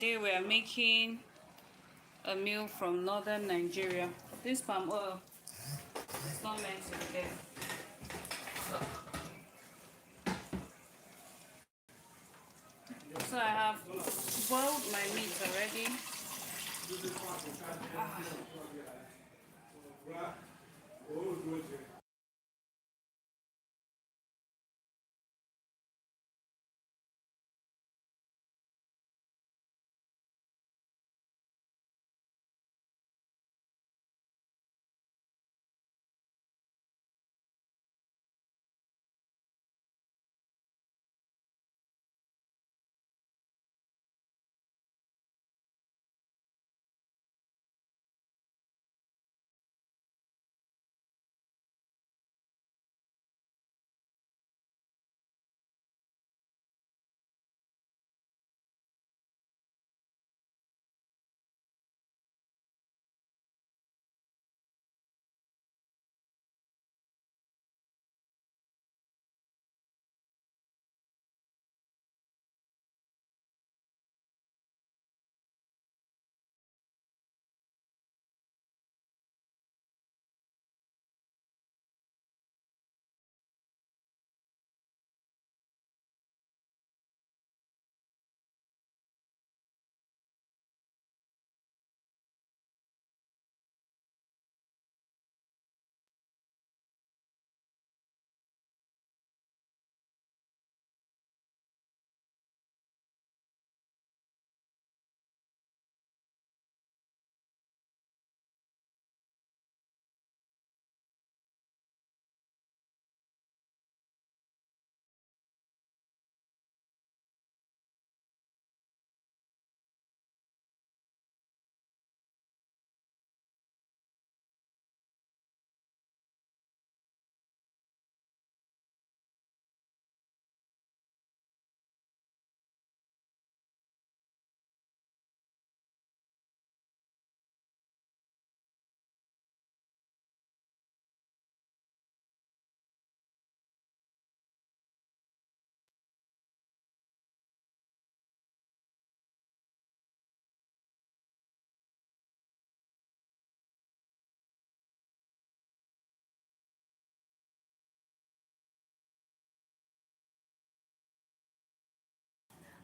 Today we are making a meal from northern Nigeria. This palm oil is not meant to be there. So I have boiled my meat already.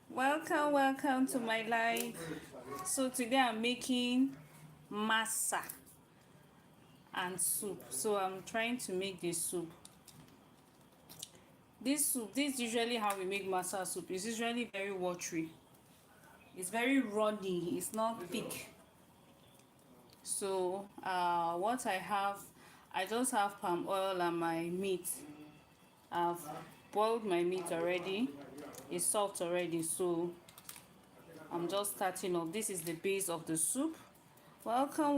Welcome to my life. So today I'm making masa and soup. So I'm trying to make this soup. This is usually how we make masa soup. It's usually very watery. It's very runny. It's not thick. So what I just have palm oil and my meat. I've boiled my meat already. It's soft already, so I'm just starting off. This is the base of the soup. Welcome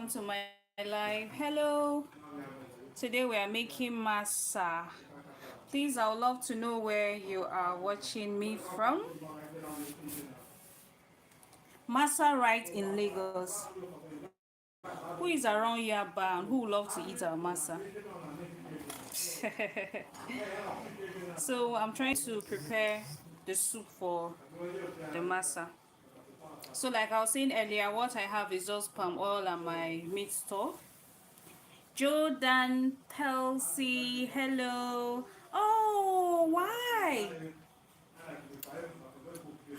to my life. Hello. Today we are making masa. Please, I would love to know where you are watching me from. Masa right in Lagos. Who is around here bound? Who would love to eat our masa? So I'm trying to prepare the soup for the masa. So like I was saying earlier, what I have is just palm oil and my meat stock. Jordan, Kelsey, hello. Oh, why?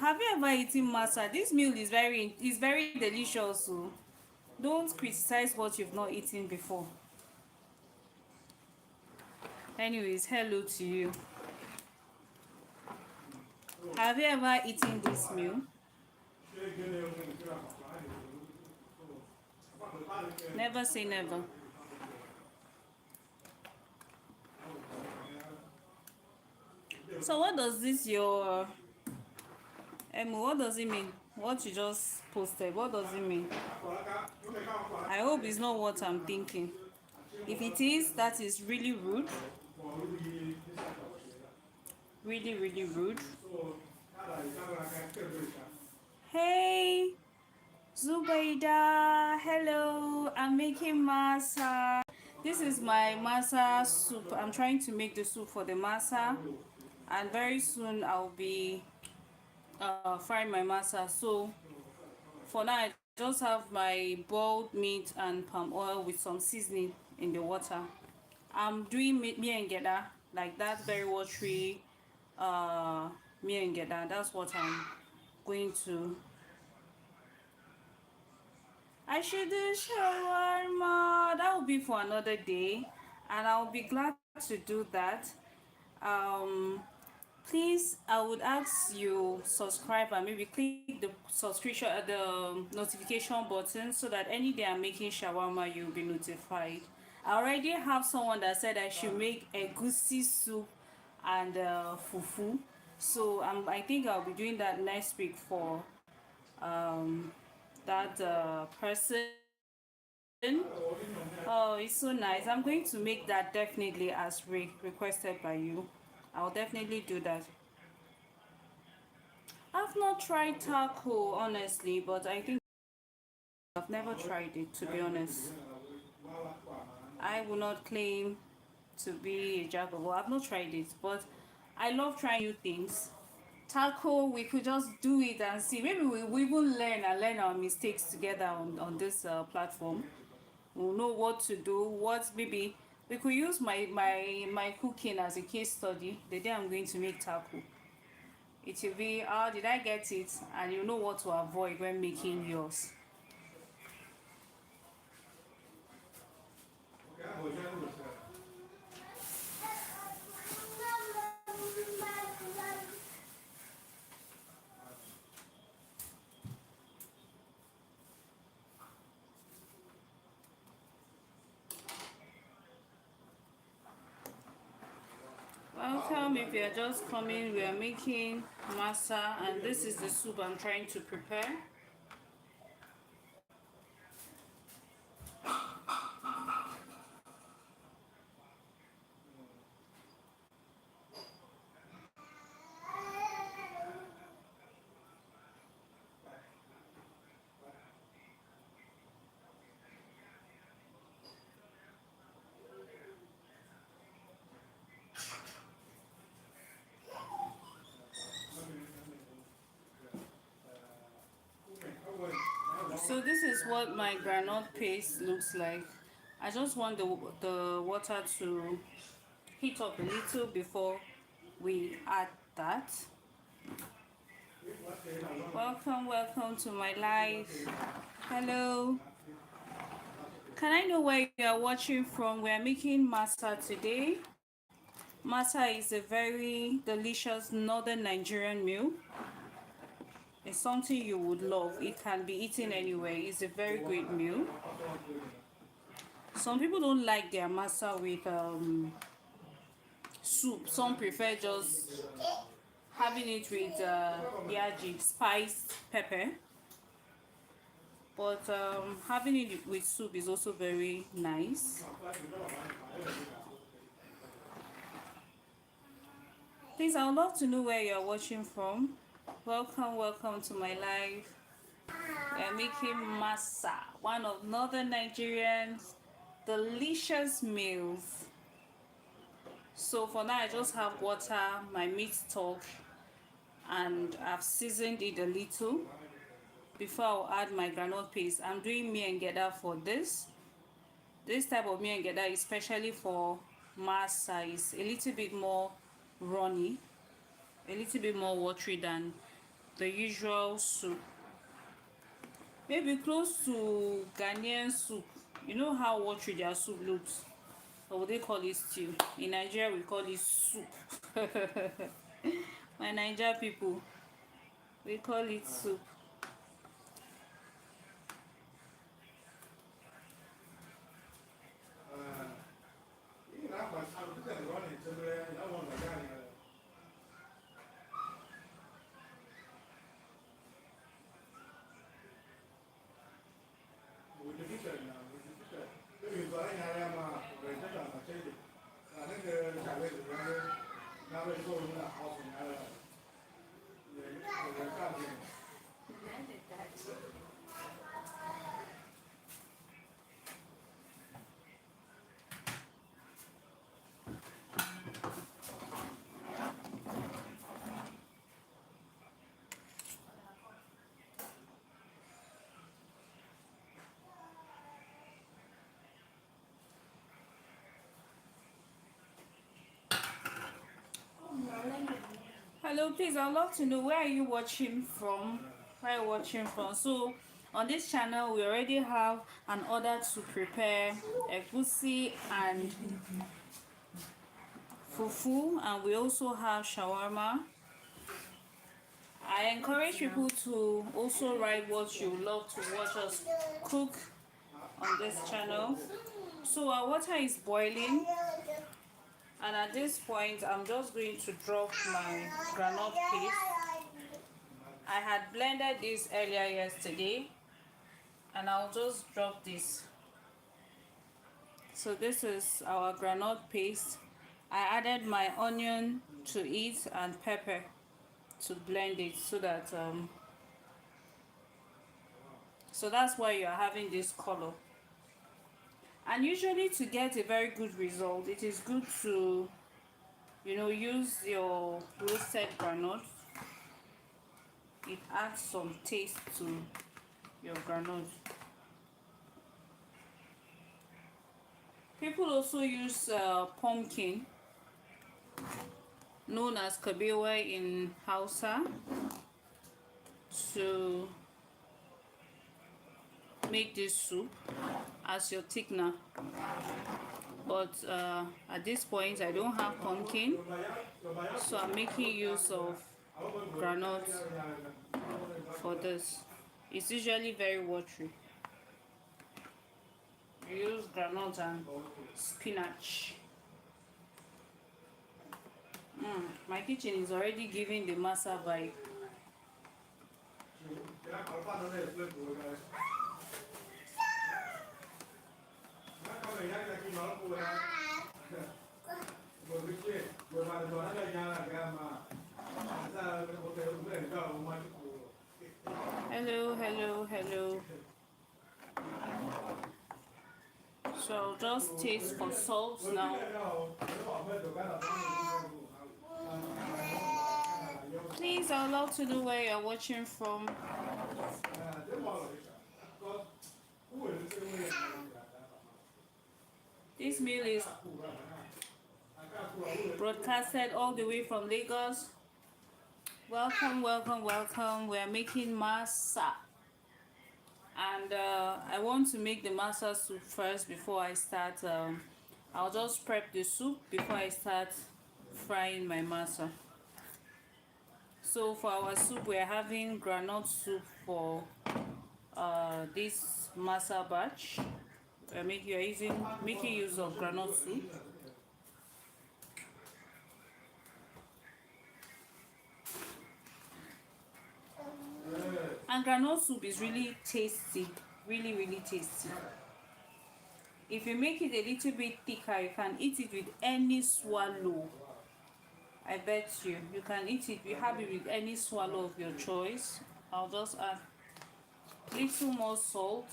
Have you ever eaten masa? This meal is very delicious. So don't criticize what you've not eaten before. Anyways, hello to you. Have you ever eaten this meal? Never say never. So what does this your what does it mean? What you just posted, what does it mean? I hope it's not what I'm thinking. If it is, that is really rude. Really rude. Hey, Zubaida, hello. I'm making masa. This is my masa soup. I'm trying to make the soup for the masa, and very soon I'll be fry my masa. So for now, I just have my boiled meat and palm oil with some seasoning in the water. I'm doing me and geda, like that very watery me and geda. That's what I'm going to. I should do shawarma. That will be for another day, and I'll be glad to do that. Um, Please, I would ask you subscribe and maybe click the subscription, the notification button, so that any day I'm making shawarma, you'll be notified. I already have someone that said I should make egusi soup and fufu, so I think I'll be doing that next week for um, that person. Oh, it's so nice. I'm going to make that definitely as requested by you. I'll definitely do that. I've not tried taco honestly, but I think I've never tried it, to be honest. I will not claim to be a jack of all. I've not tried it, but I love trying new things. Taco, we could just do it and see. Maybe we even learn our mistakes together on this platform. We'll know what to do, what maybe we could use my cooking as a case study the day I'm going to make taco. It will be how did I get it, and you know what to avoid when making yours. Welcome. If you're just coming, we are making masa, and this is the soup I'm trying to prepare. So this is what my groundnut paste looks like. I just want the water to heat up a little before we add that. Welcome to my live. Hello. Can I know where you are watching from? We are making masa today. Masa is a very delicious northern Nigerian meal. It's something you would love. It can be eaten anywhere. It's a very great meal. Some people don't like their masa with soup. Some prefer just having it with yaji, spiced pepper. But having it with soup is also very nice. Please, I would love to know where you're watching from. Welcome to my live. We're making masa, one of northern Nigerians' delicious meals. So for now, I just have water, my meat stock, and I've seasoned it a little before I'll add my groundnut paste. I'm doing me and geda for this. This type of me and geda, especially for masa, is a little bit more runny, a little bit more watery than the usual soup. Maybe close to Ghanaian soup. You know how watery their soup looks? Or would they call it stew? In Nigeria, we call it soup. My Niger people, we call it soup. Hello, please, I'd love to know where are you watching from? Where are you watching from? So, on this channel, we already have an order to prepare egusi and fufu, and we also have shawarma. I encourage people to also write what you love to watch us cook on this channel. So our water is boiling, and at this point I'm just going to drop my groundnut paste. I had blended this earlier yesterday, and I'll just drop this. So this is our groundnut paste. I added my onion to it and pepper to blend it so that so that's why you are having this color. And usually, to get a very good result, it is good to, use your roasted groundnut. It adds some taste to your groundnut. People also use pumpkin, known as kabewa in Hausa, to make this soup as your thickener. But at this point I don't have pumpkin, so I'm making use of groundnut for this. It's usually very watery. We use groundnut and spinach. My kitchen is already giving the masa vibe. Hello. So I'll just taste for salt now. Please, I'd love to know where you're watching from. This meal is broadcasted all the way from Lagos. Welcome. We're making masa. And I want to make the masa soup first before I start. I'll just prep the soup before I start frying my masa. So for our soup, we're having groundnut soup for this masa batch. We're making use of groundnut soup. And groundnut soup is really tasty, really tasty. If you make it a little bit thicker, you can eat it with any swallow. I bet you can eat it. You have it with any swallow of your choice. I'll just add a little more salt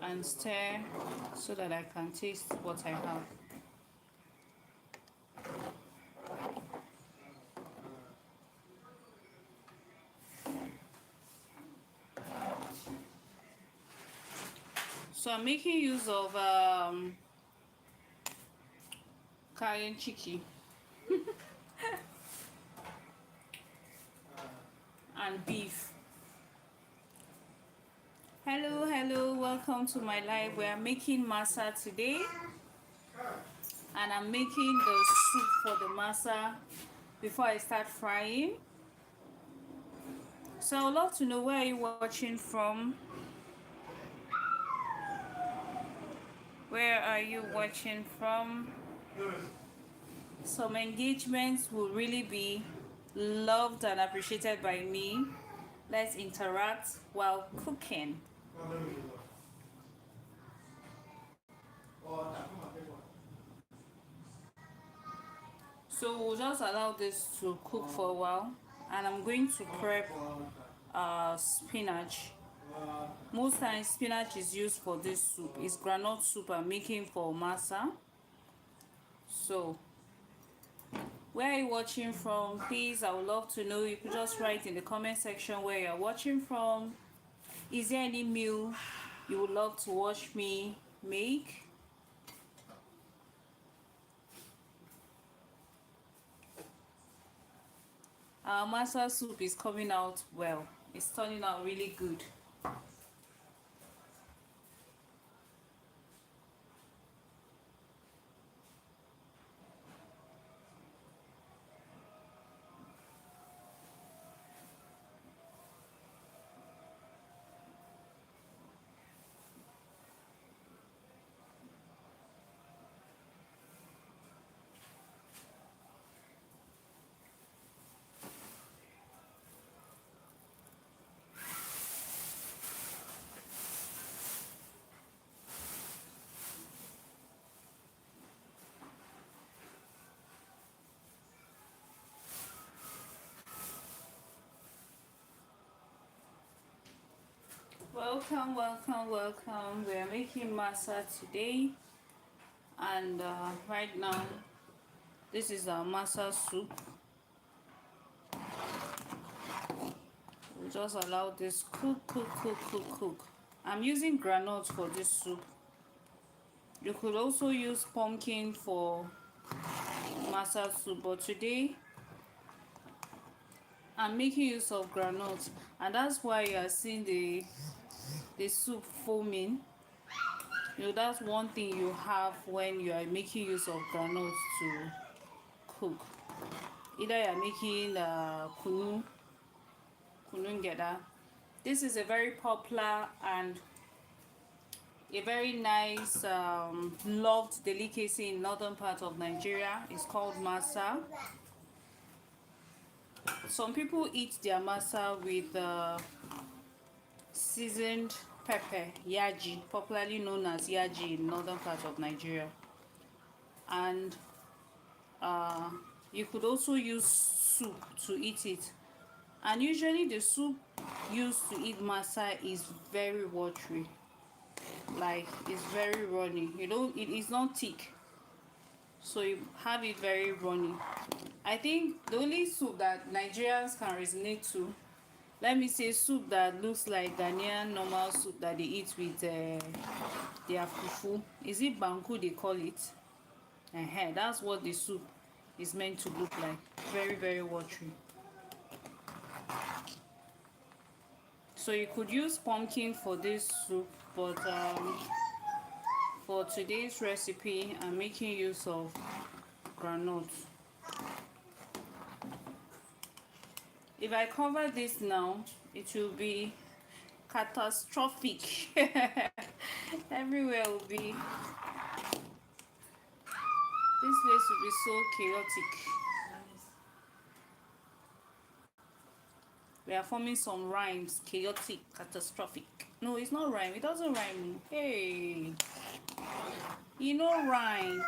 and stir so that I can taste what I have. So I'm making use of cayenne chicken and beef. Hello, welcome to my live. We are making masa today, and I'm making the soup for the masa before I start frying. So I'd love to know where are you watching from. Where are you watching from? Some engagements will really be loved and appreciated by me. Let's interact while cooking. So we'll just allow this to cook for a while, and I'm going to prep spinach. Most times spinach is used for this soup. It's groundnut soup I'm making for masa. So where are you watching from? Please, I would love to know. You could just write in the comment section where you're watching from. Is there any meal you would love to watch me make? Our masa soup is coming out well. It's turning out really good. Welcome, welcome, welcome. We are making masa today, and right now, this is our masa soup. We just allow this cook. I'm using groundnut for this soup. You could also use pumpkin for masa soup, but today I'm making use of groundnut, and that's why you are seeing the soup foaming. You know, that's one thing you have when you are making use of groundnut to cook. Either you are making kunu ngeda. This is a very popular and a very nice loved delicacy in northern part of Nigeria. It's called masa. Some people eat their masa with seasoned pepper, yaji, popularly known as yaji in northern part of Nigeria. And you could also use soup to eat it. And usually the soup used to eat masa is very watery, like it's very runny. You know, it is not thick, so you have it very runny. I think the only soup that Nigerians can resonate to, let me say, soup that looks like Ghanaian normal soup that they eat with their fufu. Is it banku they call it? That's what the soup is meant to look like. Very, very watery. So you could use pumpkin for this soup, but for today's recipe, I'm making use of groundnut. If I cover this now, it will be catastrophic. Everywhere will be, this place will be so chaotic. We are forming some rhymes. Chaotic, catastrophic. No, it's not rhyme. It doesn't rhyme. Hey, you know rhyme.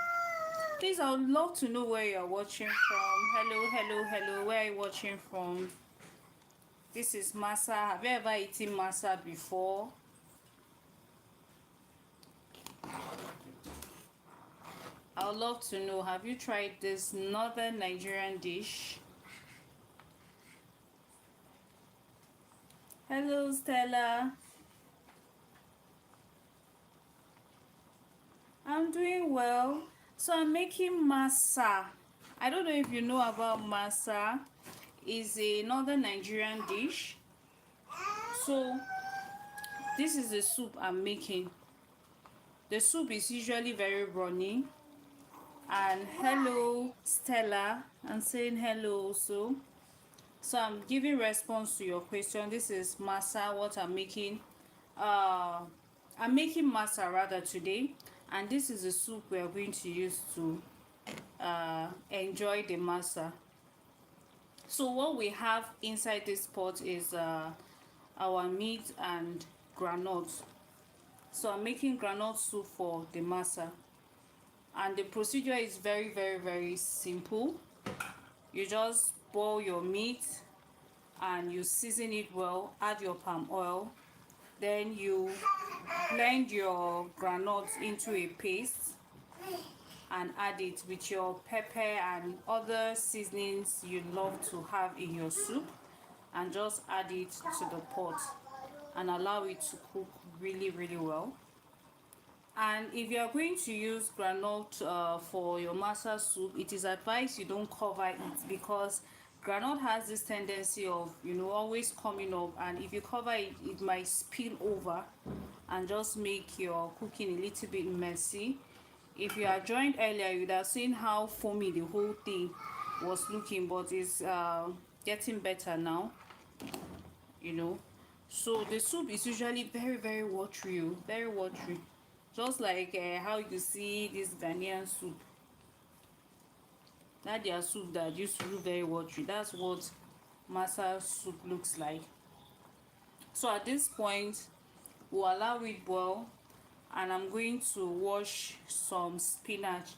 Please, I would love to know where you are watching from. Hello, hello, hello. Where are you watching from? This is Masa. Have you ever eaten Masa before? I would love to know. Have you tried this northern Nigerian dish? Hello, Stella. I'm doing well. So I'm making masa. I don't know if you know about masa. It's a northern Nigerian dish. So this is the soup I'm making. The soup is usually very runny. And hello, Stella. I'm saying hello also. So I'm giving response to your question. This is masa, what I'm making. I'm making masa rather today, and this is the soup we are going to use to enjoy the masa. So what we have inside this pot is our meat and groundnut. So I'm making groundnut soup for the masa, and the procedure is very, very, very simple. You just boil your meat and you season it well, add your palm oil, then you blend your groundnut into a paste and add it with your pepper and other seasonings you love to have in your soup, and just add it to the pot and allow it to cook really, really well. And if you are going to use groundnut for your masa soup, it is advised you don't cover it, because groundnut has this tendency of, you know, always coming up, and if you cover it, it might spill over and just make your cooking a little bit messy. If you had joined earlier, you would have seen how foamy the whole thing was looking, but it's getting better now, you know. So the soup is usually very, very watery, very watery, just like how you see this Ghanaian soup. That their soup that used to look very watery, that's what Masa soup looks like. So at this point, we'll allow it boil, and I'm going to wash some spinach.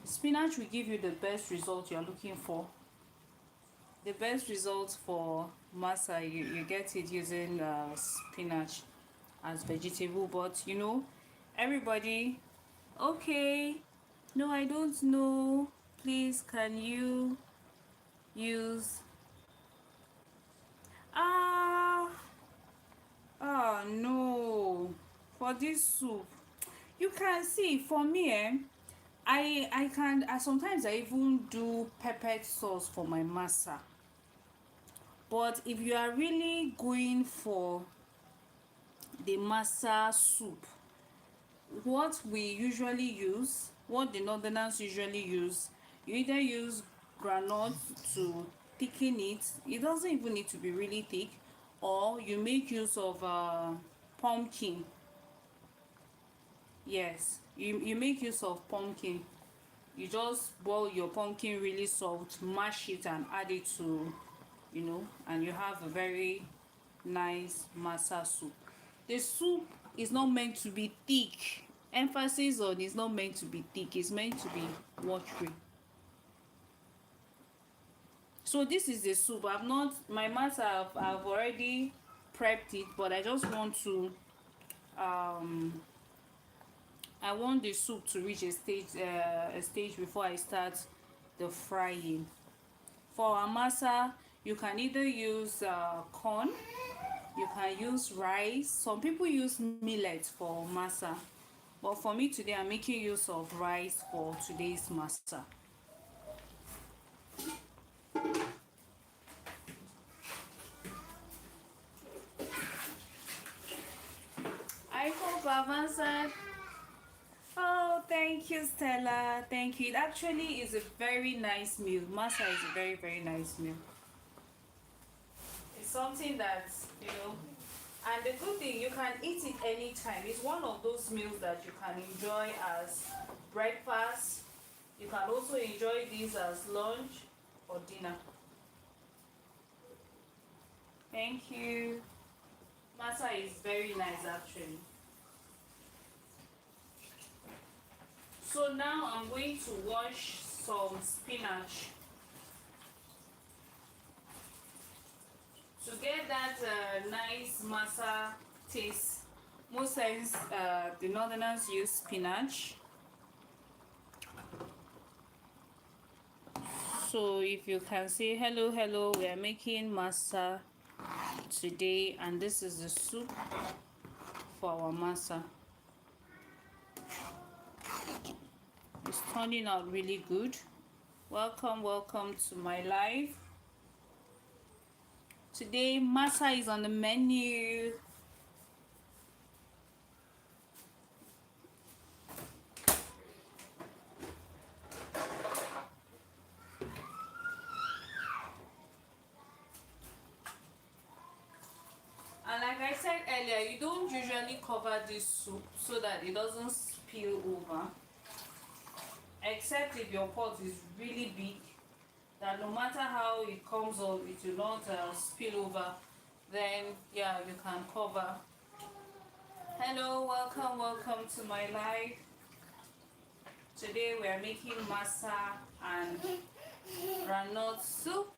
Spinach will give you the best result you're looking for. The best result for Masa, you get it using spinach as vegetable. But you know, everybody, okay, no, I don't know, please can you use ah oh no, for this soup you can see for me I can sometimes I even do peppered sauce for my Masa. But if you are really going for the Masa soup, what we usually use, what the northerners usually use, you either use groundnut to thicken it. It doesn't even need to be really thick, or you make use of pumpkin. Yes, you make use of pumpkin. You just boil your pumpkin really soft, mash it and add it to, you know, and you have a very nice Masa soup. The soup is not meant to be thick. Emphasis on is not meant to be thick, it's meant to be watery. So this is the soup. I've not, my Masa, I've already prepped it, but I just want to I want the soup to reach a stage before I start the frying. For our Masa, you can either use corn, you can use rice. Some people use millet for Masa, but for me today I'm making use of rice for today's Masa. I hope I've answered. Oh, thank you, Stella. Thank you. It actually is a very nice meal. Masa is a very, very nice meal. It's something that, you know, and the good thing, you can eat it anytime. It's one of those meals that you can enjoy as breakfast. You can also enjoy this as lunch or dinner. Thank you. Masa is very nice actually. So now I'm going to wash some spinach to get that nice Masa taste. Most times the northerners use spinach. So if you can say hello, hello, we are making Masa today, and this is the soup for our Masa. It's turning out really good. Welcome to my live. Today Masa is on the menu. And like I said earlier, you don't usually cover this soup so that it doesn't spill over, except if your pot is really big, that no matter how it comes up, it will not spill over. Then yeah, you can cover. Hello, welcome to my live. Today we are making Masa and groundnut soup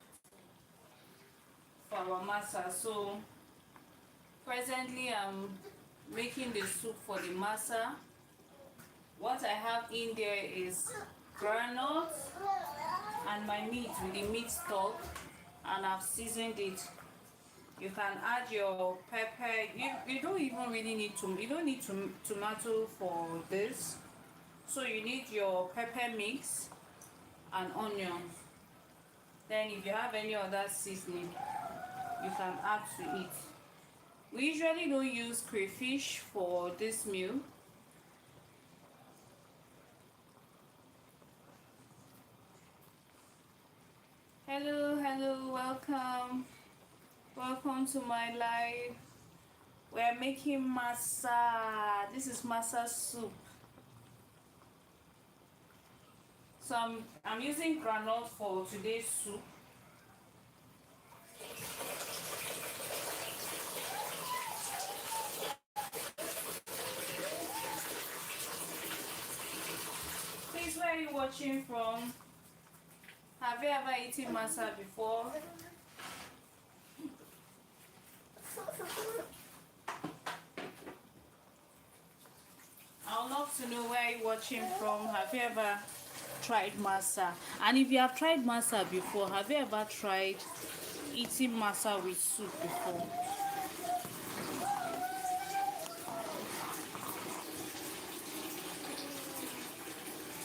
for our Masa. So presently I'm making the soup for the Masa. What I have in there is groundnut and my meat with the meat stock, and I've seasoned it. You can add your pepper. You don't even really need to. You don't need tomato for this. So you need your pepper mix and onions. Then if you have any other seasoning, you can add to it. We usually don't use crayfish for this meal. Hello, welcome to my live. We're making masa. This is masa soup. So I'm using groundnut for today's soup. Please, where are you watching from? Have you ever eaten masa before? I would love to know where you're watching from. Have you ever tried masa? And if you have tried masa before, have you ever tried eating masa with soup before?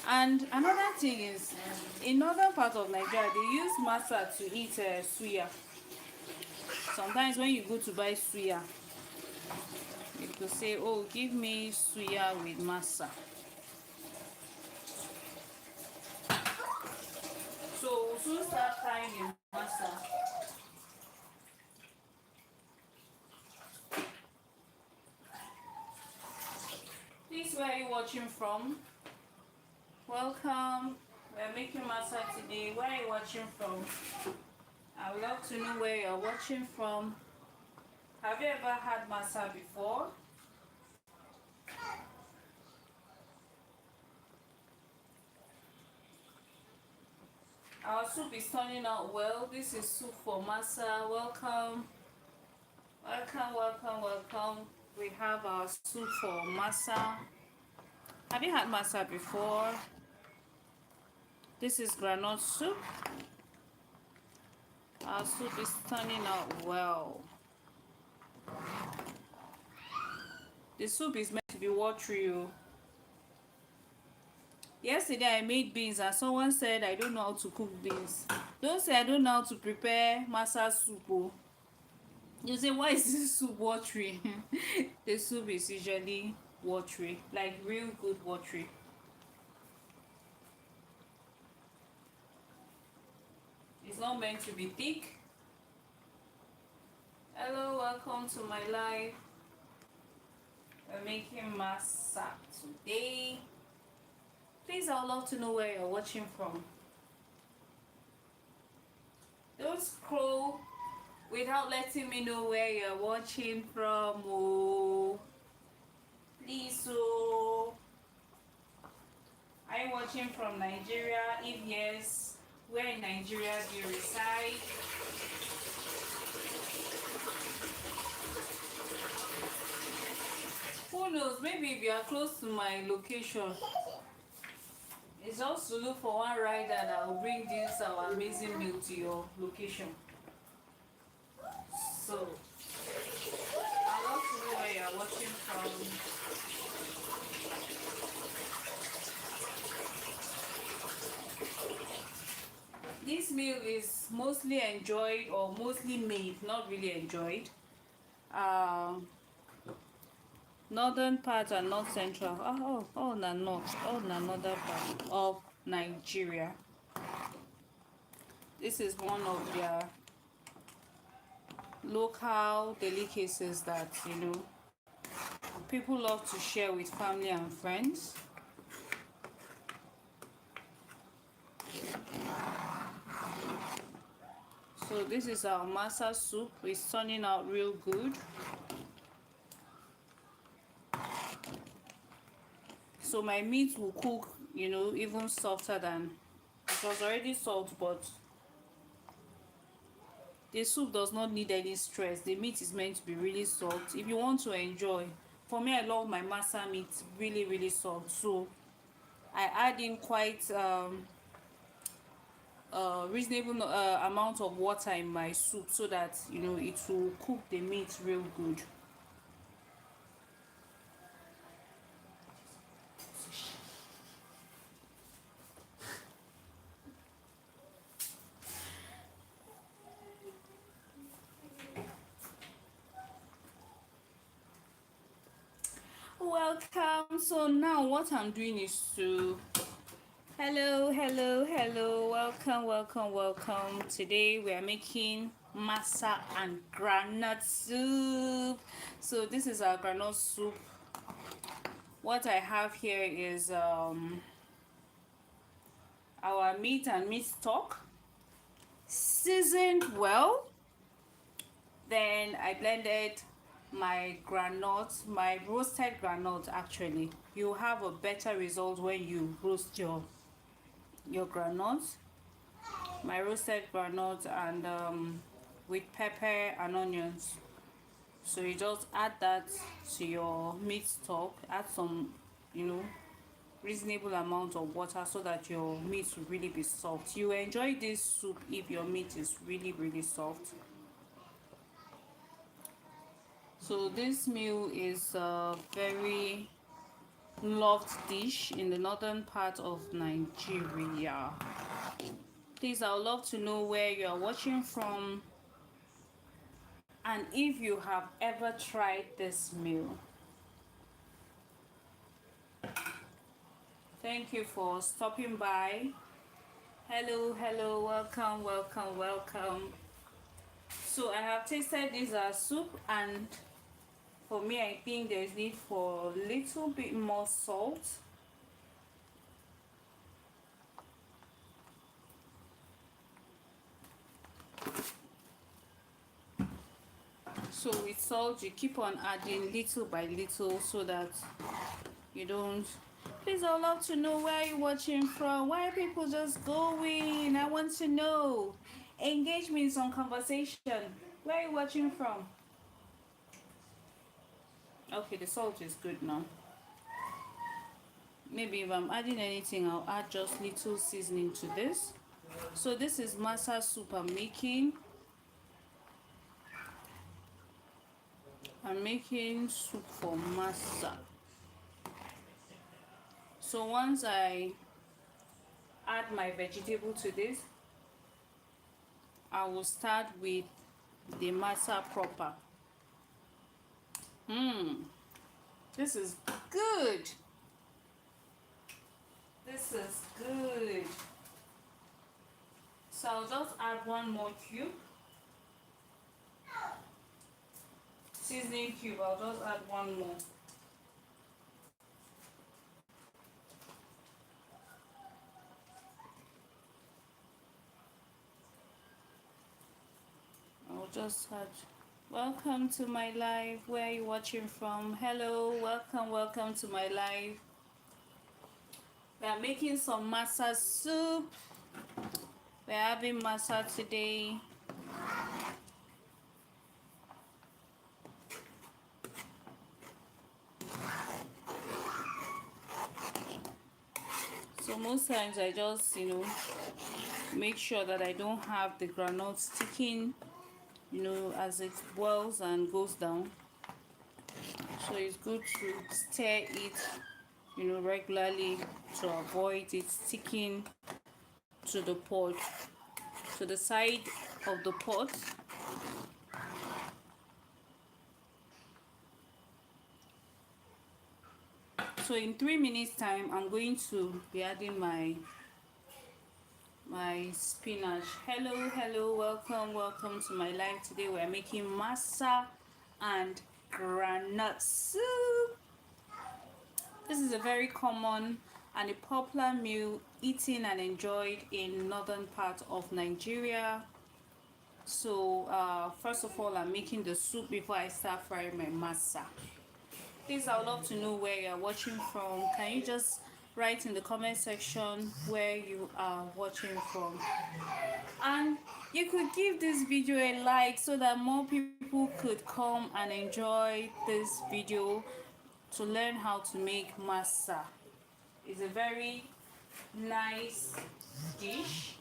And another thing is, in northern part of Nigeria, they use masa to eat suya. Sometimes when you go to buy suya, you could say, oh, give me suya with masa. So we'll soon start frying the masa. Please, where are you watching from? Welcome. We're making masa today. Where are you watching from? I would love to know where you're watching from. Have you ever had masa before? Our soup is turning out well. This is soup for masa. Welcome. Welcome. We have our soup for masa. Have you had masa before? This is groundnut soup. Our soup is turning out well. The soup is meant to be watery. Yesterday I made beans and someone said I don't know how to cook beans. Don't say I don't know how to prepare masa soup. You say, why is this soup watery? The soup is usually watery, like real good watery. It's not meant to be thick. Hello, welcome to my live. We're making masa today. Please, I would love to know where you're watching from. Don't scroll without letting me know where you're watching from. Oh, please. Oh, are you watching from Nigeria? If yes, where in Nigeria do you reside? Who knows? Maybe if you are close to my location, it's just to look for one rider that will bring this our amazing meal to your location. So, I'd love to know where you're watching from. This meal is mostly enjoyed or mostly made, not really enjoyed. Northern part and north central. Na north, na northern part of Nigeria. This is one of their local delicacies that people love to share with family and friends. So this is our masa soup. It's turning out real good. So my meat will cook, even softer than it was already soft, but the soup does not need any stress. The meat is meant to be really soft. If you want to enjoy, for me, I love my masa meat really, really soft. So I add in quite reasonable amount of water in my soup so that it will cook the meat real good. welcome. So now what I'm doing is to hello, welcome. Today we are making masa and groundnut soup. So this is our groundnut soup. What I have here is our meat and meat stock, seasoned well. Then I blended my groundnut, my roasted groundnut. Actually, you have a better result when you roast your groundnut. My roasted groundnut and with pepper and onions. So you just add that to your meat stock. Add some, reasonable amount of water so that your meat will really be soft. You enjoy this soup if your meat is really soft. So this meal is a very loved dish in the northern part of Nigeria. Please, I would love to know where you are watching from and if you have ever tried this meal. Thank you for stopping by. Hello, welcome. So I have tasted this soup, and for me I think there's need for a little bit more salt. So with salt you keep on adding little by little so that you don't. Please, I'd love to know where you're watching from. Why are people just going? I want to know. Engage me in some conversation. Where are you watching from? Okay, the salt is good now. Maybe if I'm adding anything, I'll add just little seasoning to this. So this is masa soup I'm making. I'm making soup for masa. So once I add my vegetable to this, I will start with the masa proper. This is good. This is good. So I'll just add one more cube. Seasoning cube, I'll just add one more. I'll just add. Welcome to my live. Where are you watching from? Hello, welcome to my live. We are making some masa soup. We're having masa today. So most times I just, make sure that I don't have the groundnut sticking, as it boils and goes down. So it's good to stir it, regularly to avoid it sticking to the pot, to the side of the pot. So in 3 minutes time, I'm going to be adding my spinach. Hello, welcome to my live. Today we're making masa and groundnut soup. This is a very common and a popular meal eaten and enjoyed in northern part of Nigeria. So first of all, I'm making the soup before I start frying my masa. Please, I would love to know where you're watching from. Can you just write in the comment section where you are watching from? And you could give this video a like so that more people could come and enjoy this video to learn how to make masa. It's a very nice dish.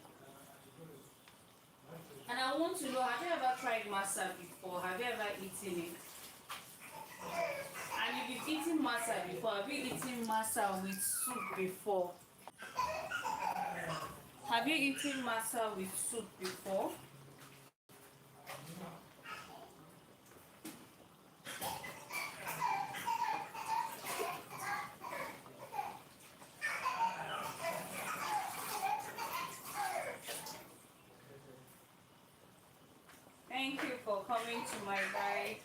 And I want to know, have you ever tried masa before? Have you ever eaten it? And if you've eaten masa before, have you eaten masa with soup before? Have you eaten masa with soup before? Thank you for coming to my live.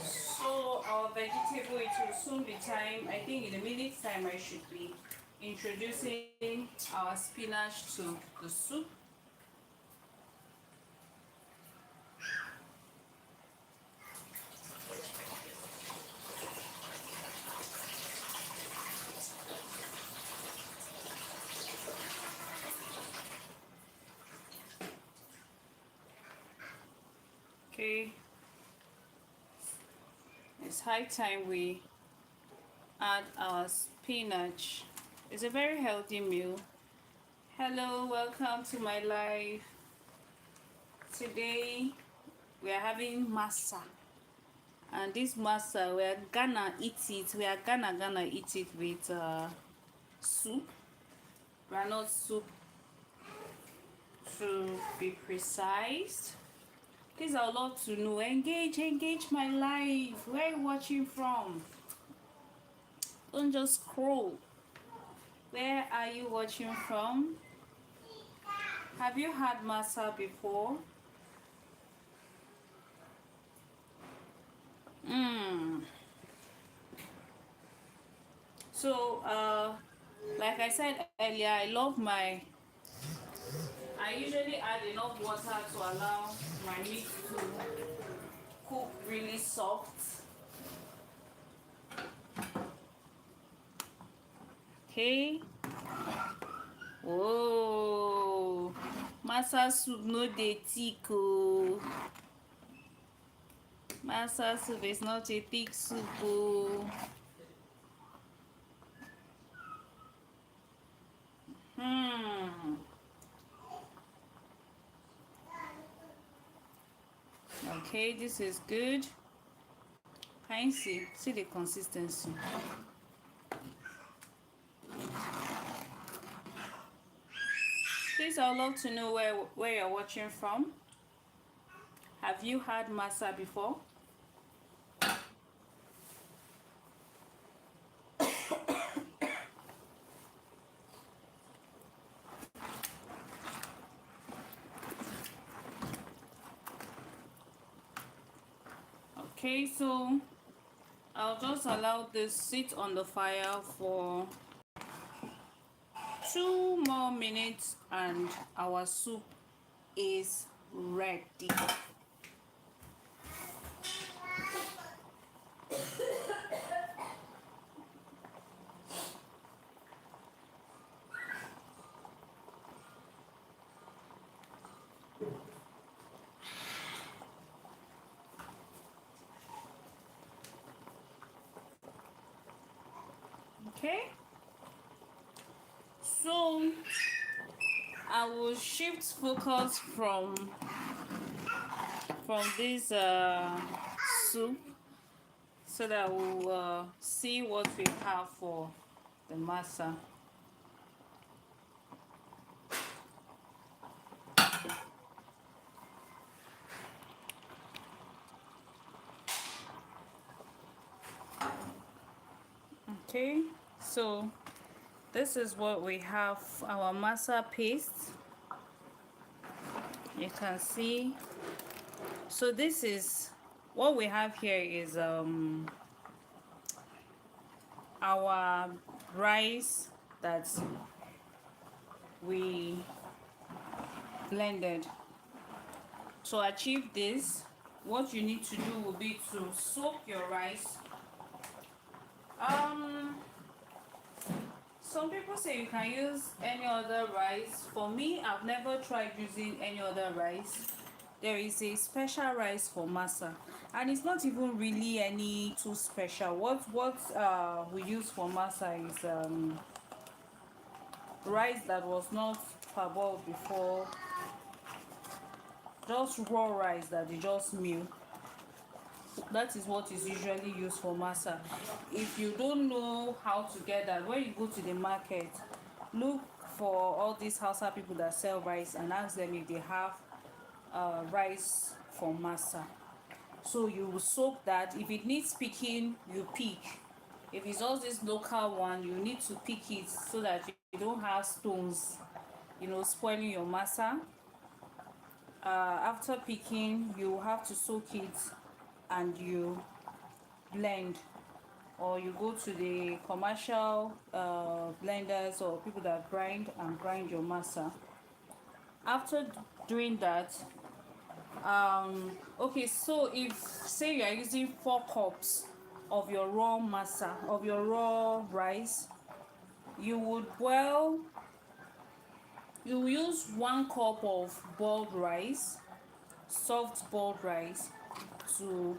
So our vegetable, it will soon be time. I think in a minute's time I should be introducing our spinach to the soup. Okay, it's high time we add our spinach. It's a very healthy meal. Hello, welcome to my live. Today we are having masa, and this masa we are gonna eat it. We are gonna eat it with soup, groundnut soup to be precise. Please, I would love to know. Engage my live. Where are you watching from? Don't just scroll. Where are you watching from? Have you had masa before? So, like I said earlier, I usually add enough water to allow my meat to cook really soft. Okay. Oh, masa soup no dey thick oh. Masa soup is not a thick soup oh. Okay, this is good. Can you see the consistency? Please, I would love to know where you're watching from. Have you had masa before? Okay, so I'll just allow this sit on the fire for 2 more minutes and our soup is ready. Okay, so I will shift focus from this soup so that we'll see what we have for the masa. Okay, so this is what we have, our masa paste. You can see. So this is what we have here is our rice that we blended. To achieve this, what you need to do will be to soak your rice. Some people say you can use any other rice. For me, I've never tried using any other rice. There is a special rice for masa, and it's not even really any too special. What we use for masa is rice that was not parboiled before, just raw rice that they just mill. That is what is usually used for masa. If you don't know how to get that, when you go to the market, look for all these Hausa people that sell rice and ask them if they have rice for masa. So you will soak that. If it needs picking, you pick. If it's all this local one, you need to pick it so that you don't have stones, spoiling your masa. after picking, you have to soak it and you blend, or you go to the commercial blenders or people that grind and grind your masa. After doing that, okay, so if say you are using 4 cups of your raw masa, of your raw rice, you would boil, you use 1 cup of boiled rice, soft boiled rice, to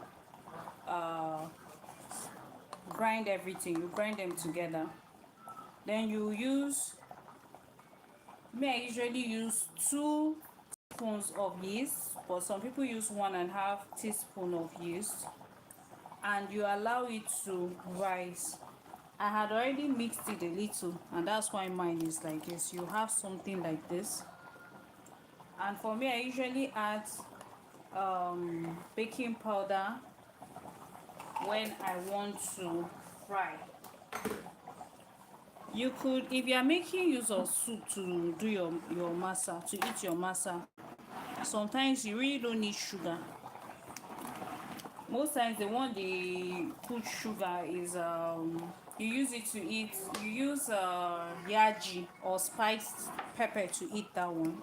grind everything. You grind them together. Then you use, me I usually use 2 teaspoons of yeast, but some people use 1.5 teaspoon of yeast, and you allow it to rise. I had already mixed it a little, and that's why mine is like this. You have something like this. And for me, I usually add baking powder when I want to fry. You could, if you are making use of soup to do your masa, to eat your masa, sometimes you really don't need sugar. Most times the one they put sugar is you use it to eat, you use yaji or spiced pepper to eat that one.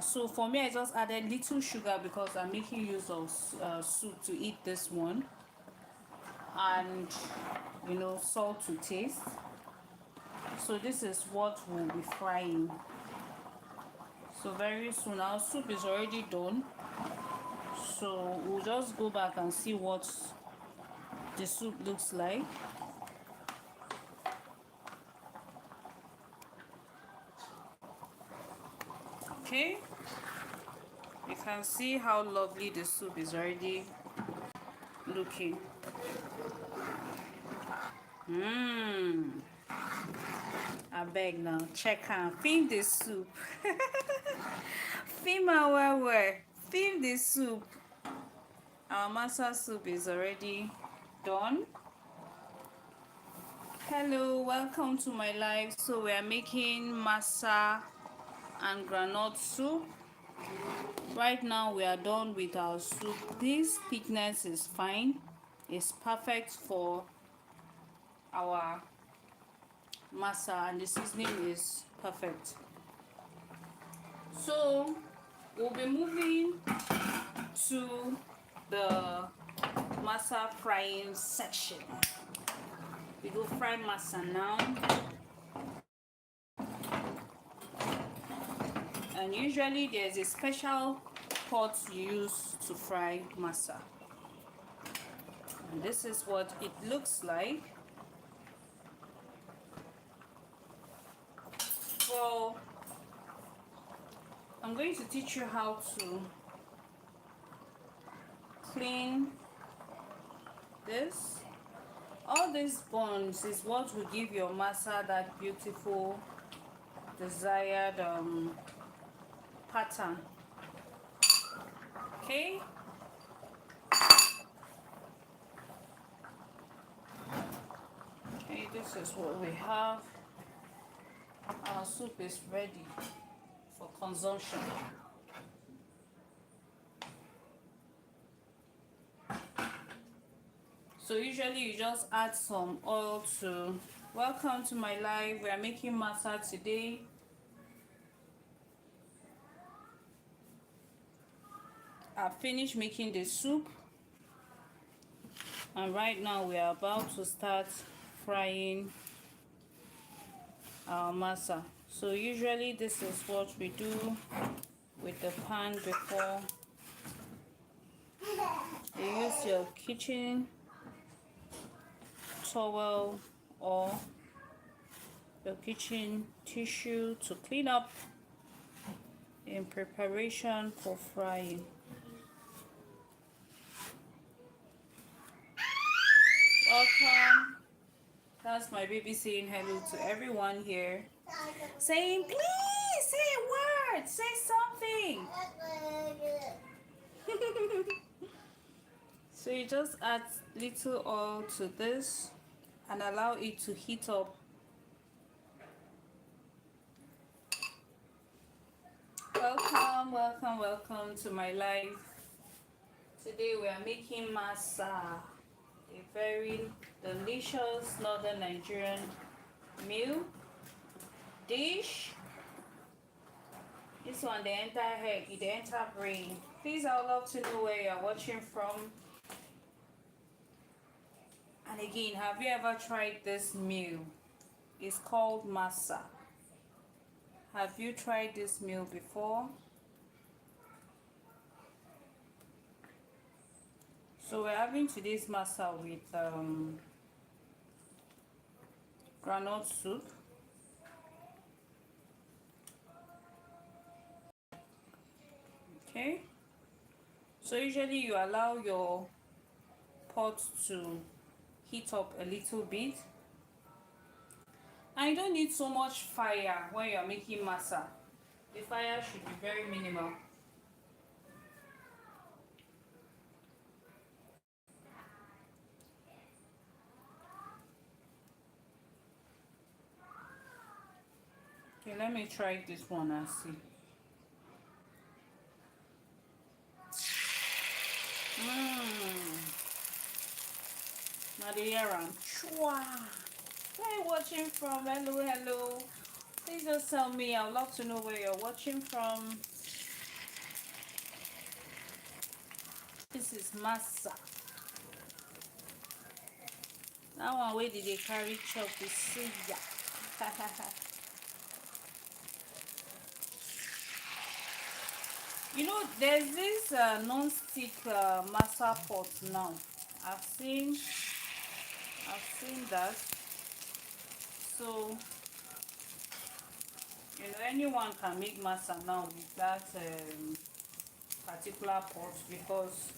So for me, I just added little sugar because I'm making use of soup to eat this one, and salt to taste. So this is what we'll be frying. So very soon our soup is already done, so we'll just go back and see what the soup looks like. Okay, you can see how lovely the soup is already looking. I beg now, check and film the soup. Film our way, film the soup. Our masa soup is already done. Hello, welcome to my live. So we are making masa and groundnut soup. Right now we are done with our soup. This thickness is fine, it's perfect for our masa, and the seasoning is perfect. So we'll be moving to the masa frying section. We go fry masa now, and usually there's a special pot you use to fry masa, and this is what it looks like. So I'm going to teach you how to clean this. All these buns is what will give your masa that beautiful desired pattern. Okay, this is what we have. Our soup is ready for consumption. So usually you just add some oil to. Welcome to my live. We are making masa today. I finished making the soup, and right now we are about to start frying our masa. So usually this is what we do with the pan before. You use your kitchen towel or your kitchen tissue to clean up in preparation for frying. Welcome. That's my baby saying hello to everyone here. Saying, please say a word, say something. So you just add little oil to this and allow it to heat up. Welcome. Welcome to my life. Today we are making masa, a very delicious northern Nigerian meal dish. This one, they enter head, they enter brain. Please, I would love to know where you're watching from. And again, have you ever tried this meal? It's called masa. Have you tried this meal before? So we're having today's masa with groundnut soup. Okay. So usually you allow your pot to heat up a little bit. And you don't need so much fire when you're making masa. The fire should be very minimal. Okay, let me try this one and see. Madeiran. Chua. Where are you watching from? Hello. Please just tell me. I would love to know where you're watching from. This is masa. That one, where did they carry chop? Is suya. You know, there's this non-stick masa pot now. I've seen that. So, you know, anyone can make masa now with that particular pot, because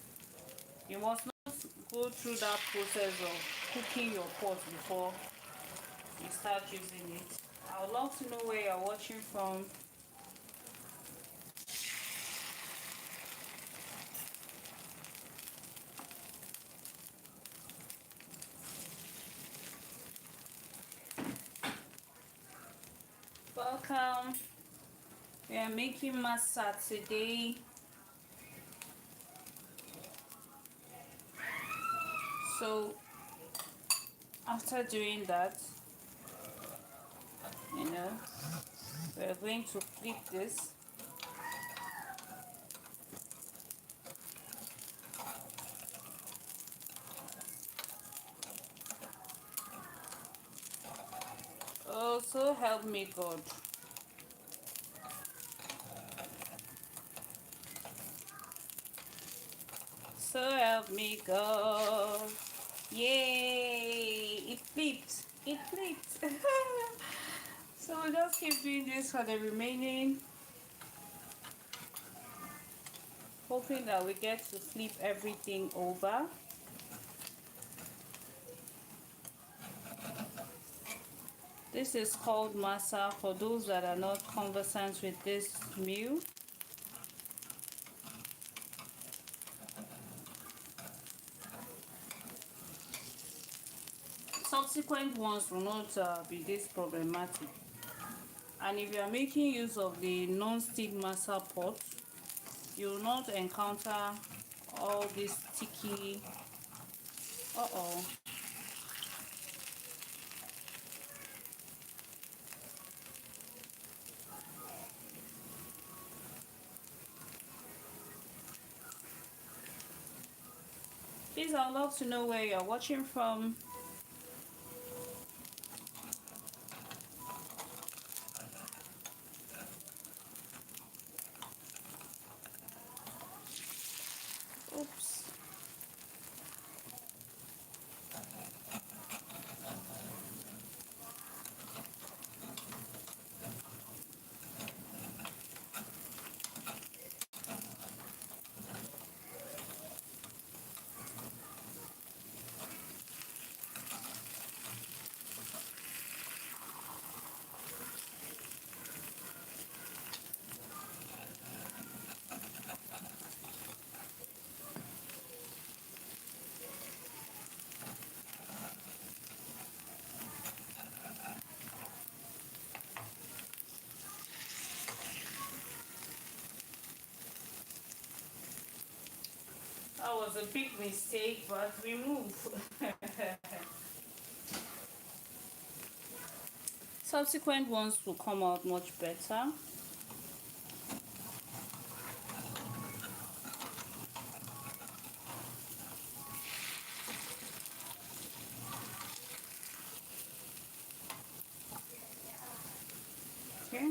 you must not go through that process of cooking your pot before you start using it. I would love to know where you're watching from. Welcome. We are making masa today. So after doing that, you know, we're going to flip this. Oh, so help me God. So help me God. Yay! It flipped. It flipped. So we'll just keep doing this for the remaining. Hoping that we get to flip everything over. This is called masa for those that are not conversant with this meal. Subsequent ones will not be this problematic. And if you are making use of the non-stick masa pot, you will not encounter all this sticky. Please, I'd love to know where you're watching from. Oops. That was a big mistake, but we move. Subsequent ones will come out much better. Okay.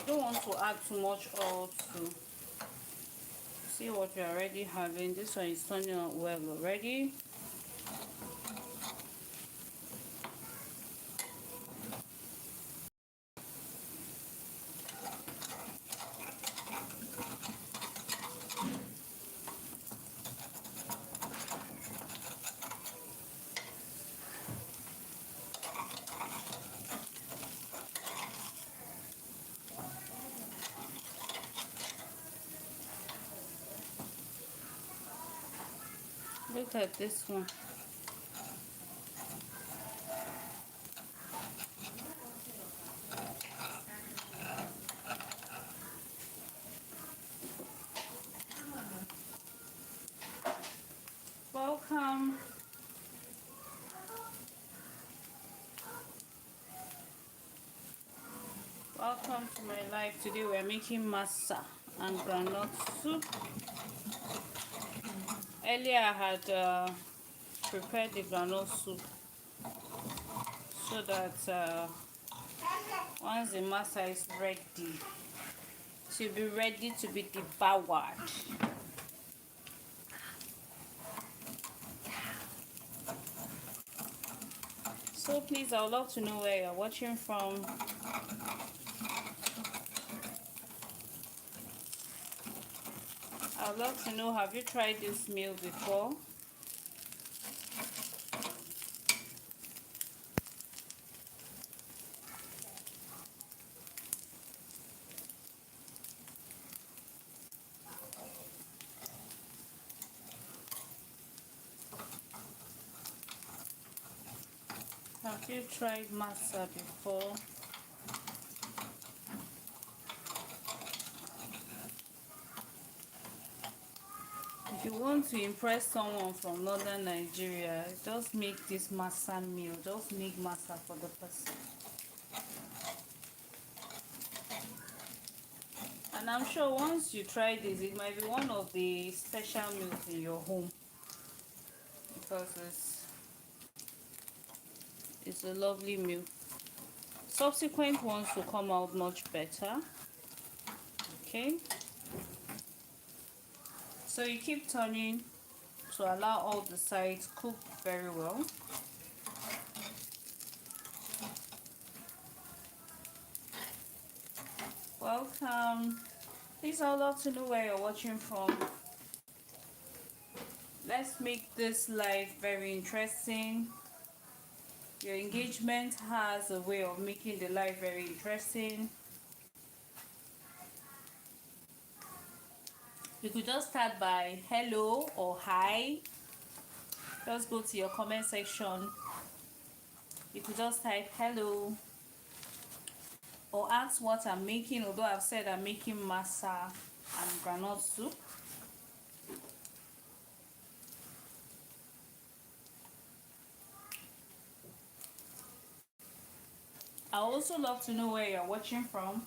You don't want to add too much oil to see what you're already having. This one is turning out well already. Look at this one. Welcome. Welcome to my life. Today we're making masa and groundnut soup. Earlier I had prepared the groundnut soup so that once the masa is ready, to be ready to be devoured. So please, I would love to know where you're watching from. I would love to know, have you tried this meal before? Have you tried masa before? If you want to impress someone from northern Nigeria, just make this masa meal. Just make masa for the person. And I'm sure once you try this, it might be one of the special meals in your home, because it's a lovely meal. Subsequent ones will come out much better. Okay, so you keep turning to allow all the sides cook very well. Welcome. Please, I would love to know where you're watching from. Let's make this life very interesting. Your engagement has a way of making the life very interesting. You could just start by hello or hi. Just go to your comment section. You could just type hello or ask what I'm making, although I've said I'm making masa and groundnut soup. I also love to know where you're watching from.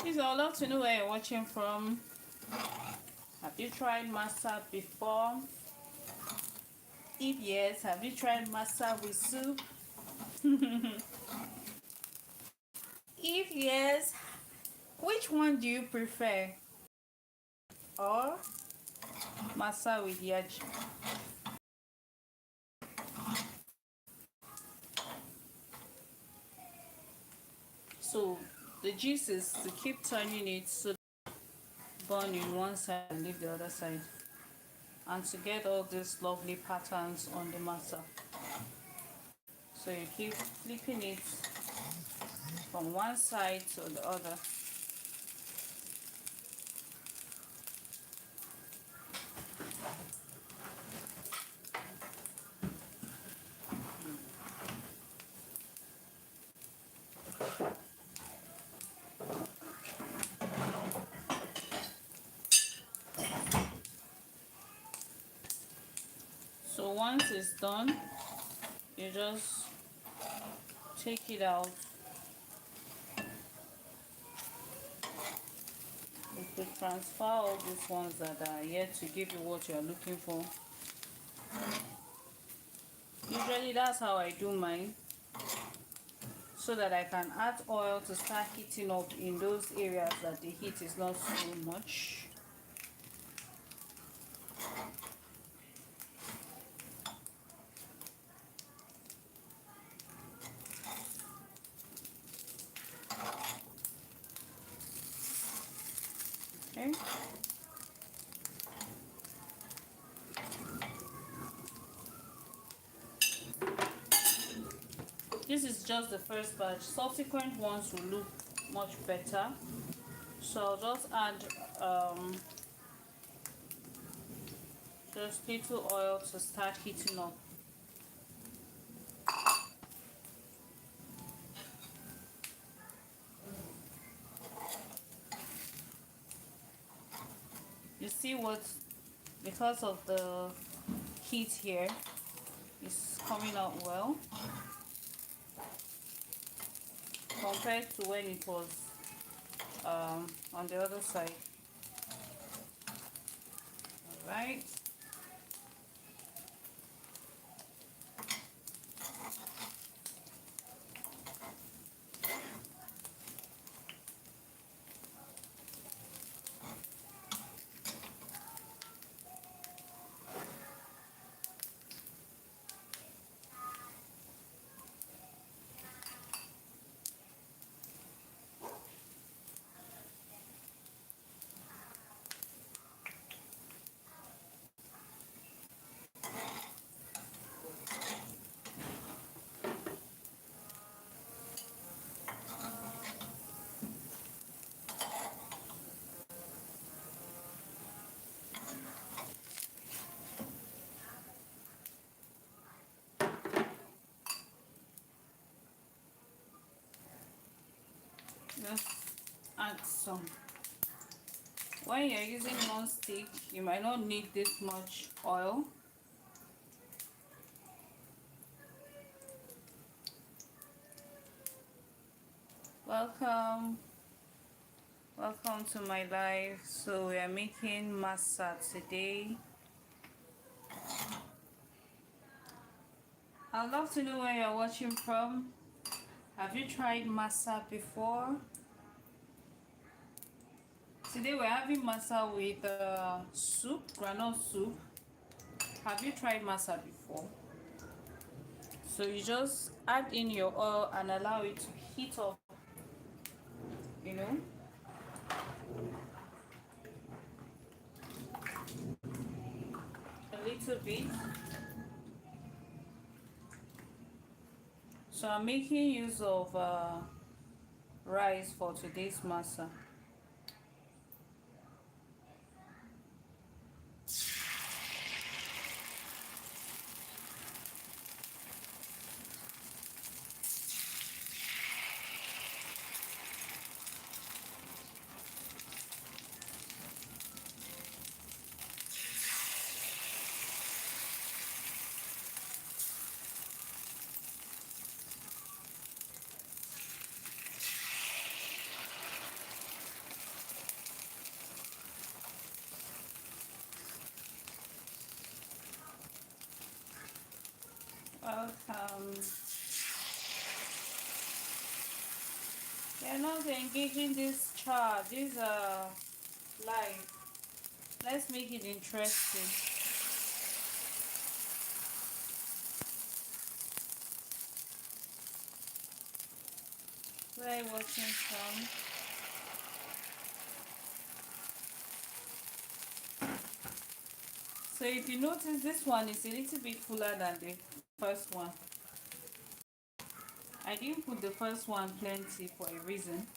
Please, I would love to know where you're watching from. Have you tried masa before? If yes, have you tried masa with soup? If yes, which one do you prefer? Or masa with yaji? So the gist is to keep turning it so burn in one side and leave the other side, and to get all these lovely patterns on the masa. So you keep flipping it from one side to the other. So once it's done, you just take it out. You could transfer all these ones that are yet to give you what you are looking for. Usually that's how I do mine, so that I can add oil to start heating up in those areas that the heat is not so much. Okay. This is just the first batch. Subsequent ones will look much better. So I'll just add just little oil to start heating up. You see what, because of the heat here, it's coming out well compared to when it was on the other side. All right. Just add some. When you're using non-stick, you might not need this much oil. Welcome to my live. So we are making masa today. I'd love to know where you're watching from. Have you tried masa before? Today we're having masa with soup, groundnut soup. Have you tried masa before? So you just add in your oil and allow it to heat up, you know. A little bit. So I'm making use of rice for today's masa. Welcome. You're not engaging this chat. These are live. Let's make it interesting. Where are you watching from? So if you notice, this one is a little bit fuller than the first one. I didn't put the first one plenty for a reason.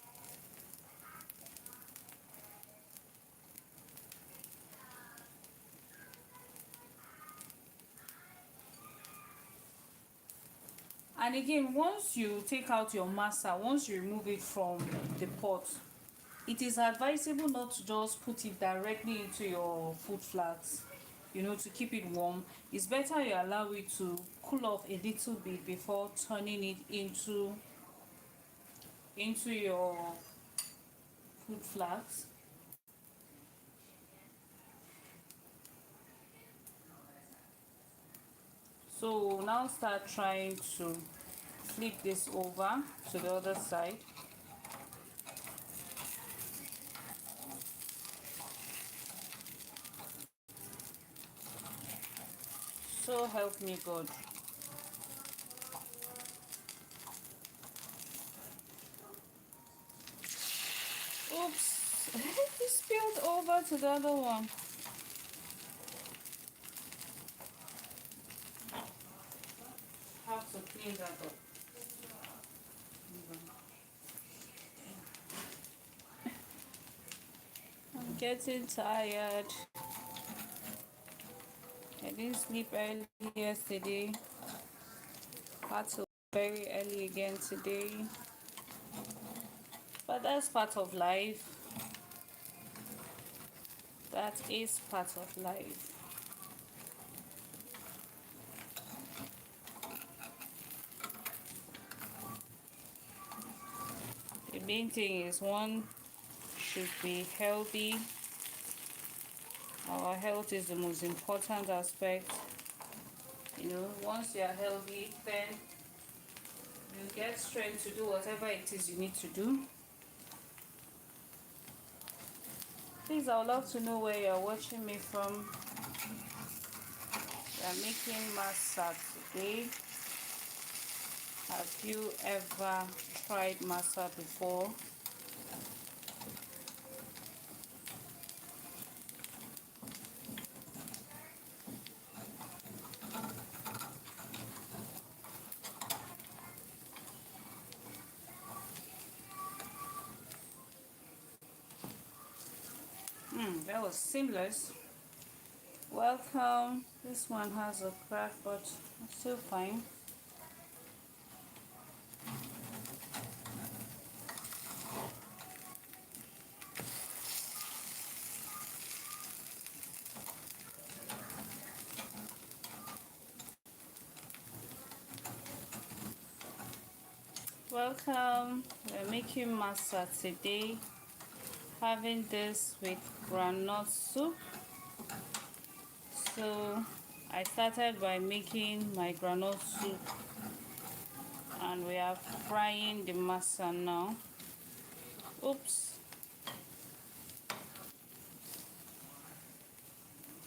And again, once you take out your masa, once you remove it from the pot, it is advisable not to just put it directly into your food flask, you know, to keep it warm. It's better you allow it to cool off a little bit before turning it into your food flask. So now start trying to flip this over to the other side. So help me God. Oops, it spilled over to the other one. Have to clean that up. I'm getting tired. I didn't sleep early yesterday. Had to very early again today. But that's part of life. That is part of life. The main thing is one should be healthy. Our health is the most important aspect. You know, once you are healthy, then you get strength to do whatever it is you need to do. Please, I would love to know where you're watching me from. We are making masa today. Have you ever tried masa before? That was seamless. Welcome. This one has a crack, but it's still fine. Welcome. We're making masa today. Having this with groundnut soup. So I started by making my groundnut soup, and we are frying the masa now. Oops.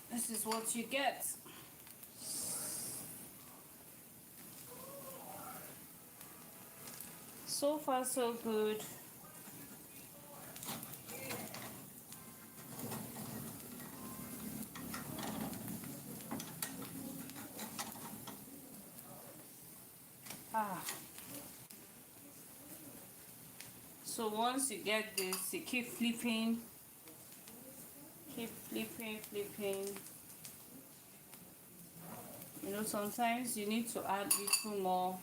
This is what you get. So far so good. So once you get this, you keep flipping, flipping. You know, sometimes you need to add a little more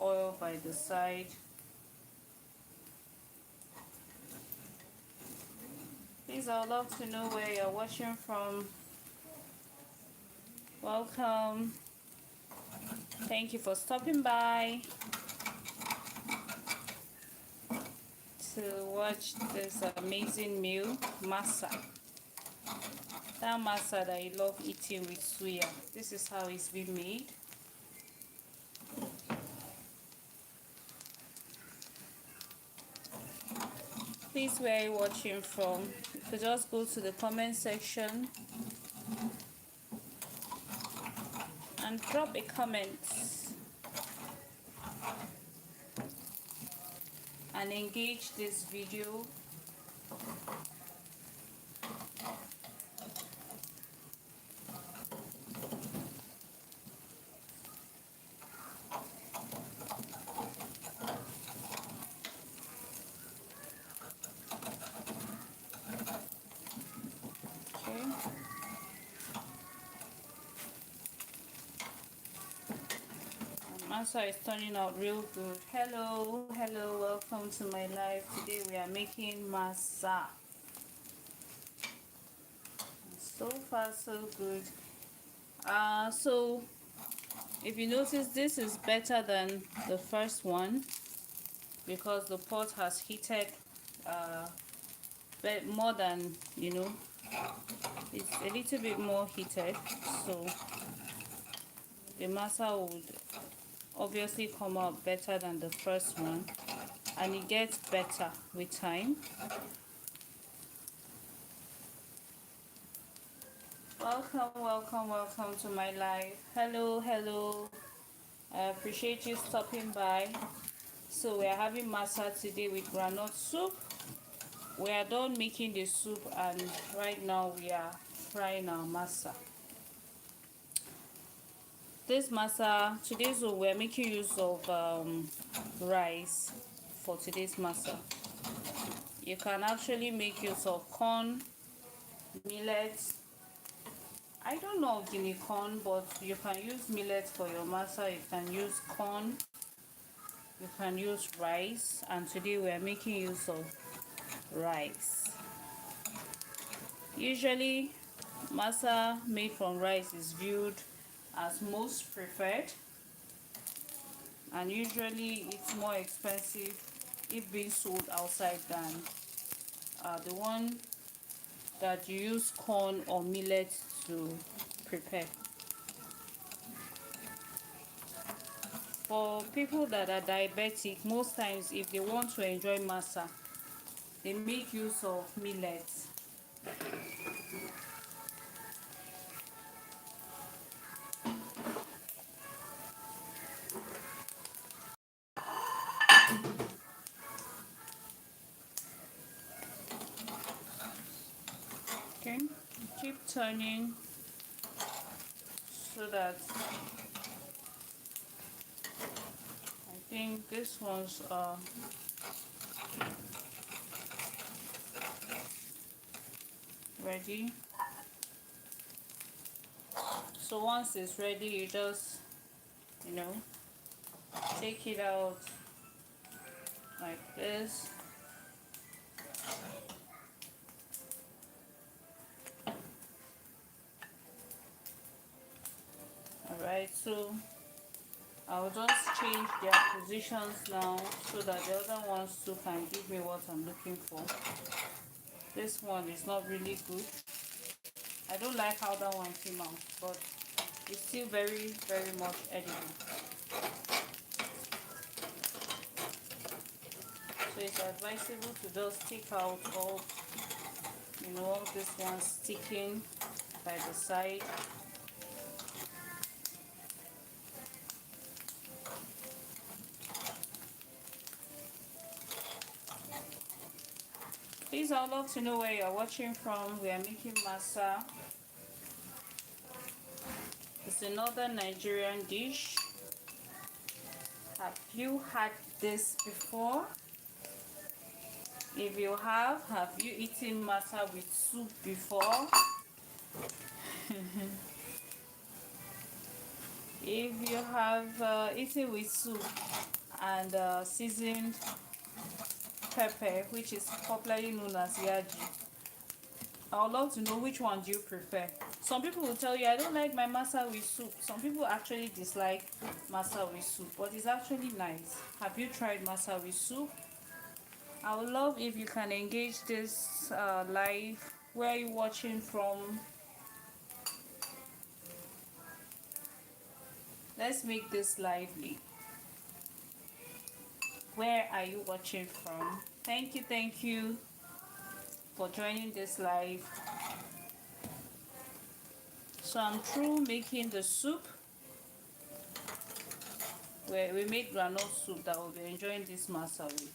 oil by the side. Please, I would love to know where you're watching from. Welcome. Thank you for stopping by to watch this amazing meal, masa. That masa that you love eating with suya. This is how it's been made. Please, where are you watching from? You could just go to the comment section and drop a comment and engage this video. Okay. Masa is turning out real good. Hello, welcome to my live. Today we are making masa. So far so good. So if you notice, this is better than the first one because the pot has heated but more than, it's a little bit more heated, so the masa would obviously come out better than the first one, and it gets better with time. Welcome to my live. Hello, I appreciate you stopping by. So we are having masa today with groundnut soup. We are done making the soup, and right now we are frying our masa. This masa, today's we're making use of rice for today's masa. You can actually make use of corn, millet. I don't know guinea corn, but you can use millet for your masa. You can use corn, you can use rice, and today we are making use of rice. Usually masa made from rice is viewed as most preferred, and usually it's more expensive if being sold outside than the one that you use corn or millet to prepare. For people that are diabetic, most times if they want to enjoy masa, they make use of millet. Okay, keep turning so that I think this one's ready. So once it's ready, you just take it out like this. Alright, so I'll just change their positions now so that the other ones too can give me what I'm looking for. This one is not really good. I don't like how that one came out, but it's still very much edible. So it's advisable to just take out all this one sticking by the side. Please, I'd love to know where you're watching from. We are making masa. It's a northern Nigerian dish. Have you had this before? If you have you eaten masa with soup before? If you have eaten with soup and seasoned pepper, which is popularly known as yaji, I would love to know which one do you prefer. Some people will tell you, I don't like my masa with soup. Some people actually dislike masa with soup, but it's actually nice. Have you tried masa with soup? I would love if you can engage this live. Where are you watching from? Let's make this lively. Where are you watching from? Thank you. for joining this live. So I'm through making the soup, where we made groundnut soup that we'll be enjoying this masa with.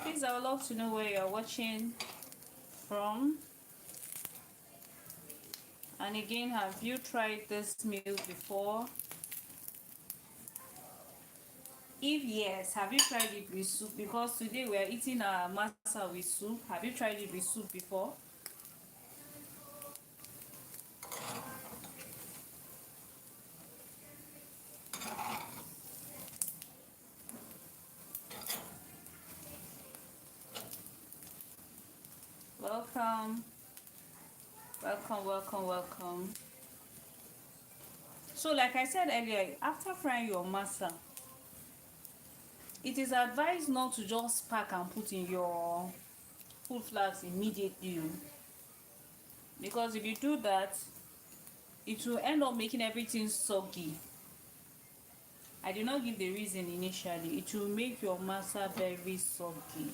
Please, I would love to know where you're watching from. And again, have you tried this meal before? If yes, have you tried it with soup? Because today we are eating our masa with soup. Have you tried it with soup before? Welcome. Welcome. So like I said earlier, after frying your masa, it is advised not to just pack and put in your food flasks immediately, because if you do that, it will end up making everything soggy. I did not give the reason initially. It will make your masa very soggy,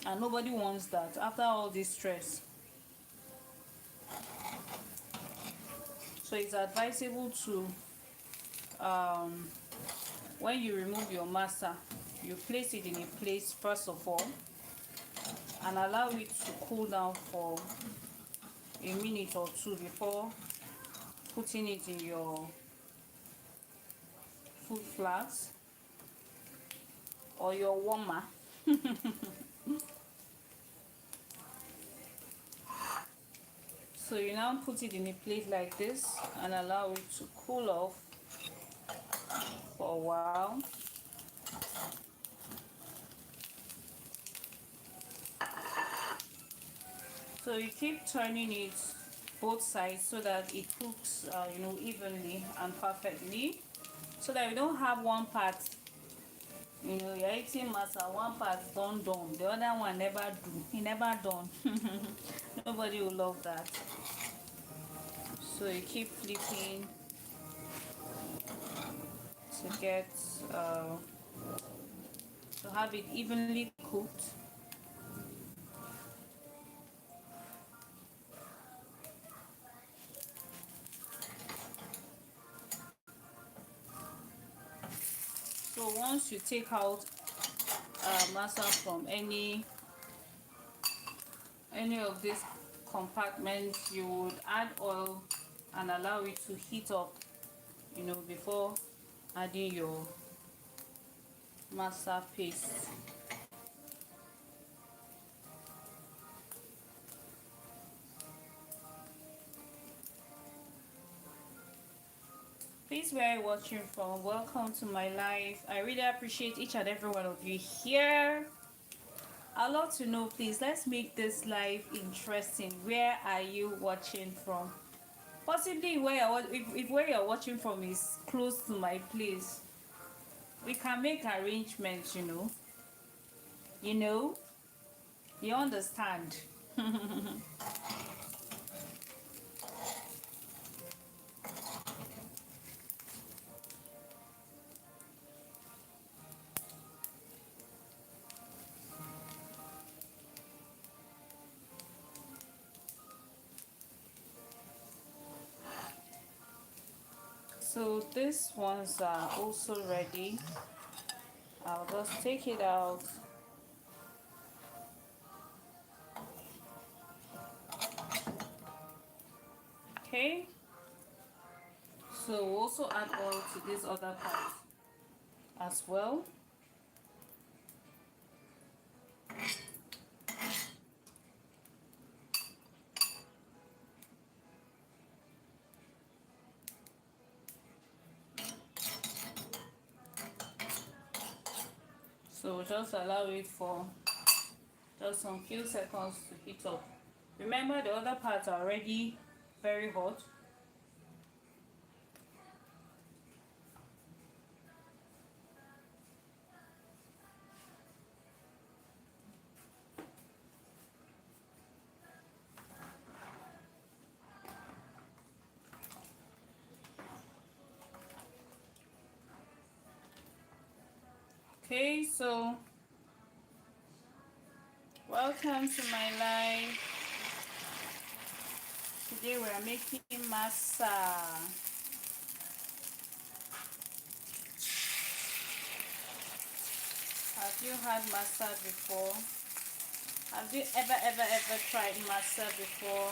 and nobody wants that after all this stress. So it's advisable to when you remove your masa, you place it in a place first of all and allow it to cool down for a minute or two before putting it in your food flask or your warmer. So you now put it in a plate like this and allow it to cool off for a while. So you keep turning it both sides so that it cooks evenly and perfectly, so that we don't have one part, you're eating masa, one part done, the other one never do, he never done. Nobody will love that. So you keep flipping to get to have it evenly cooked. So once you take out masa from any of these compartments, you would add oil and allow it to heat up, before adding your masa paste. Please, where are you watching from? Welcome to my live. I really appreciate each and every one of you here. I'd love to know, please, let's make this live interesting. Where are you watching from? Possibly if where you're watching from is close to my place, we can make arrangements, you understand. So these ones are also ready. I'll just take it out. Okay, so we'll also add oil to this other part as well. So just allow it for just some few seconds to heat up. Remember, the other parts are already very hot. Okay, so welcome to my life. Today we are making masa. Have you had masa before? Have you ever tried masa before?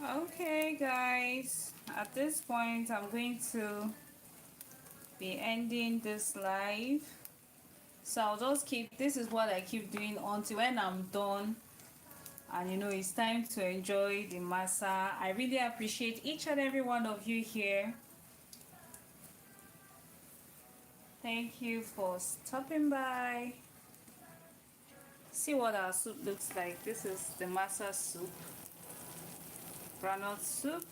Okay, guys, at this point, I'm going to be ending this live. So I'll just keep, this is what I keep doing until when I'm done. And you know, it's time to enjoy the masa. I really appreciate each and every one of you here. Thank you for stopping by. See what our soup looks like. This is the masa soup, groundnut soup.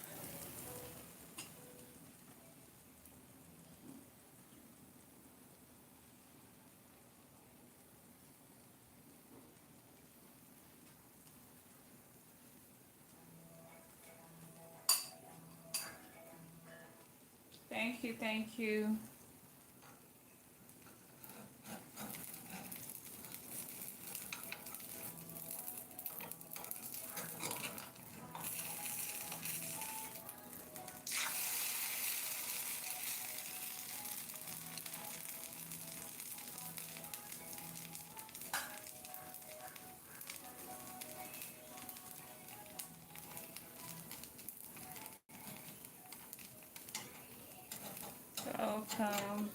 Thank you, thank you. Welcome.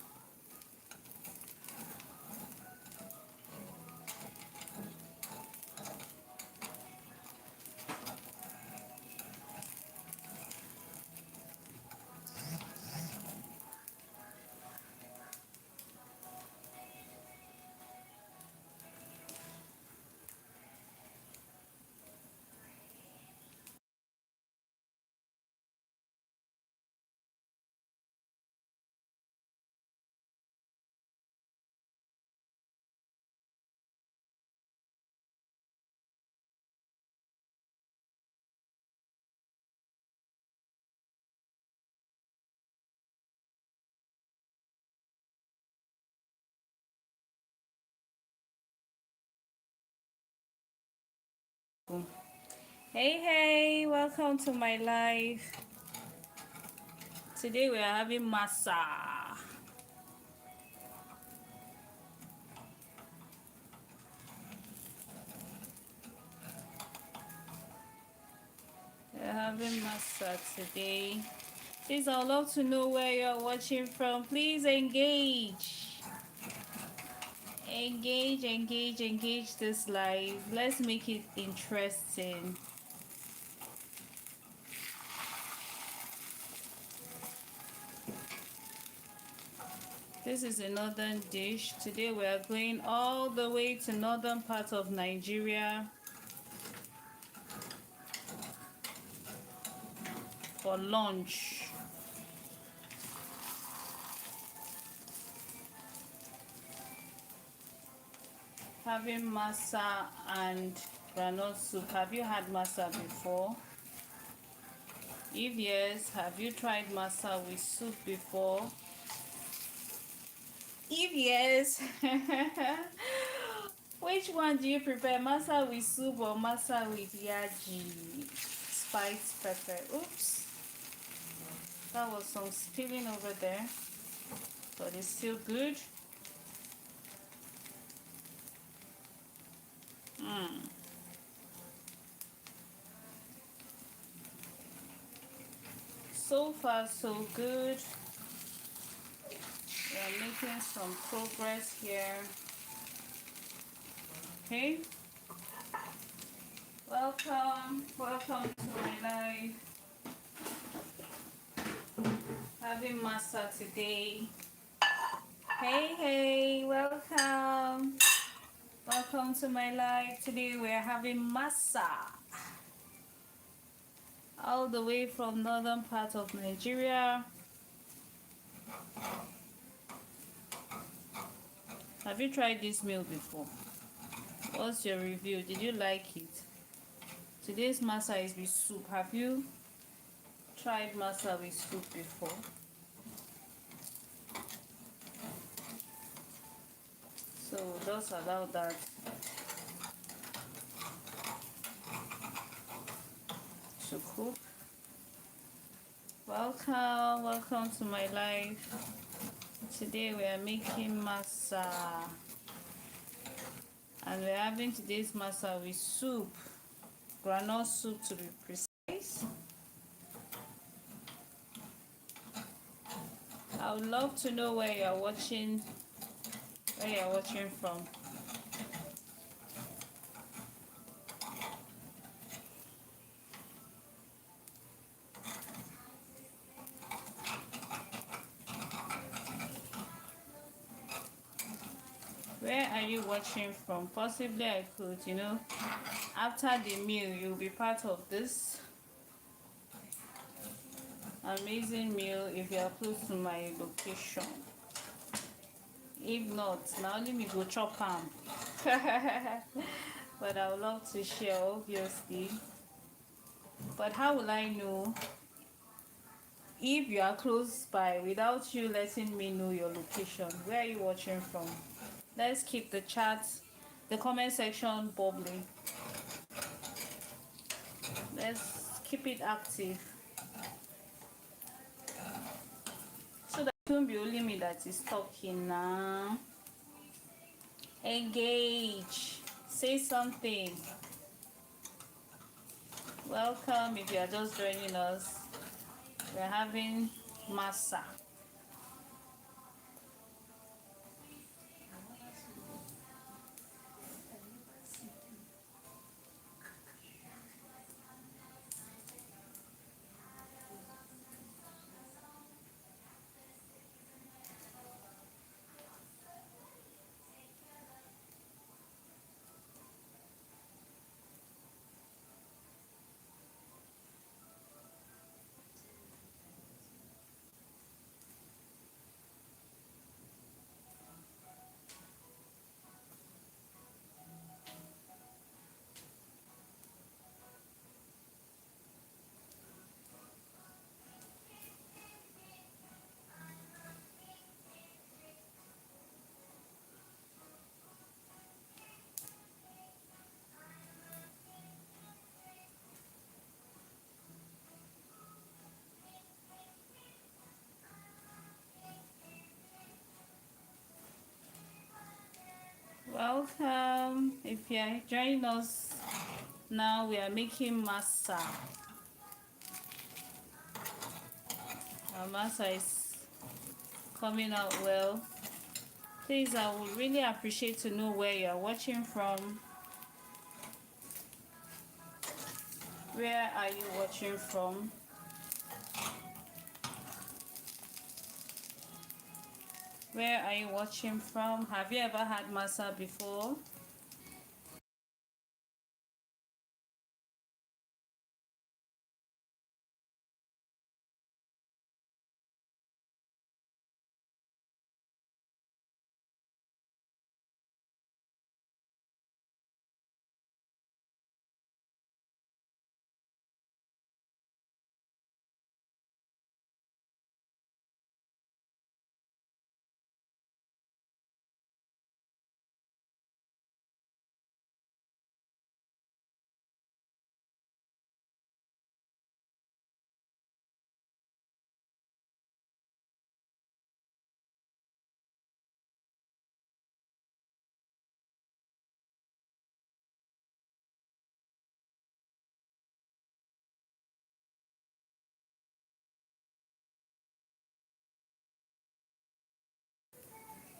Hey, hey, welcome to my life. Today we are having masa. We're having masa today. Please, I'd love to know where you're watching from. Please engage. Engage this live. Let's make it interesting. This is a northern dish. Today we are going all the way to northern part of Nigeria for lunch. Having masa and groundnut soup. Have you had masa before? If yes, have you tried masa with soup before? If yes, which one do you prefer, masa with soup or masa with yaji? Spiced pepper. Oops, that was some spilling over there, but it's still good. So far so good. We are making some progress here. Okay, Welcome to my life. Having Masa today. Hey, welcome. Welcome to my life. Today we're having Masa. All the way from northern part of Nigeria. Have you tried this meal before? What's your review? Did you like it? Today's Masa is with soup. Have you tried Masa with soup before? So just allow that to cook. Welcome to my life. Today we are making Masa. And we're having today's Masa with soup. Groundnut soup to be precise. I would love to know where you're watching from. Where are you watching from? Possibly I could, after the meal, you'll be part of this amazing meal if you are close to my location. If not, now only me go chop am. But I would love to share, obviously. But how will I know if you are close by without you letting me know your location? Where are you watching from? Let's keep the comment section bubbling. Let's keep it active so that it won't be only me that is talking now. Engage, say something. Welcome if you are just joining us. We're having Masa. Welcome if you are joining us now. We are making Masa. Our Masa is coming out well. Please, I would really appreciate to know where you are watching from. Where are you watching from? Where are you watching from? Have you ever had Masa before?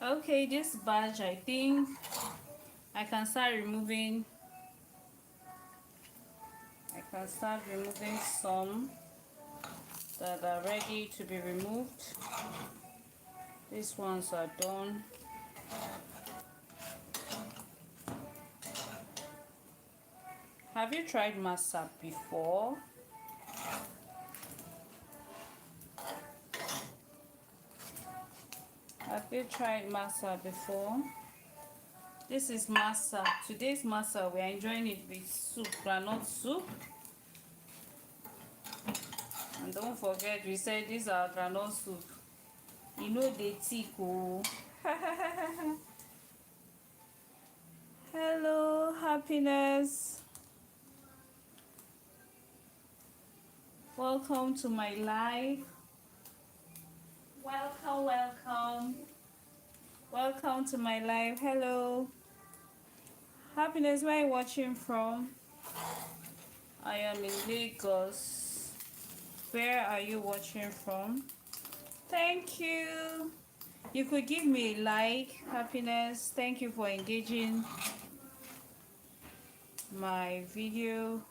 Okay, this badge, I think I can start removing I can start removing some that are ready to be removed. These ones are done. Have you tried masa before? Have you tried masa before? This is masa. Today's masa, we are enjoying it with soup, groundnut soup. And don't forget, we said these are groundnut soup. You know they thick, oh. Hello, happiness. Welcome to my live. Welcome. Welcome to my live. Hello. Happiness, where are you watching from? I am in Lagos. Where are you watching from? Thank you. You could give me a like, happiness. Thank you for engaging my video.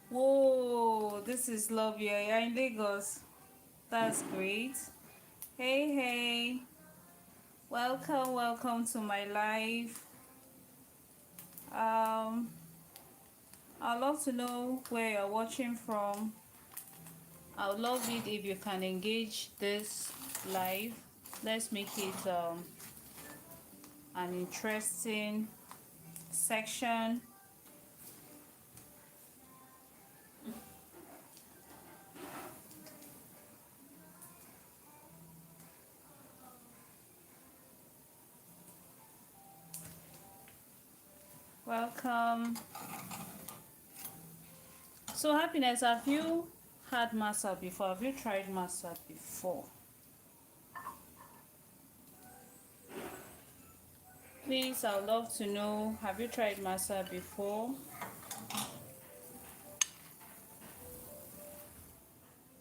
Whoa, this is lovely. You're in Lagos. That's great. Hey. Welcome to my live. I'd love to know where you're watching from. I would love it if you can engage this live. Let's make it an interesting section. Welcome. So happiness, have you had masa before? Have you tried masa before? Please, I would love to know, have you tried masa before?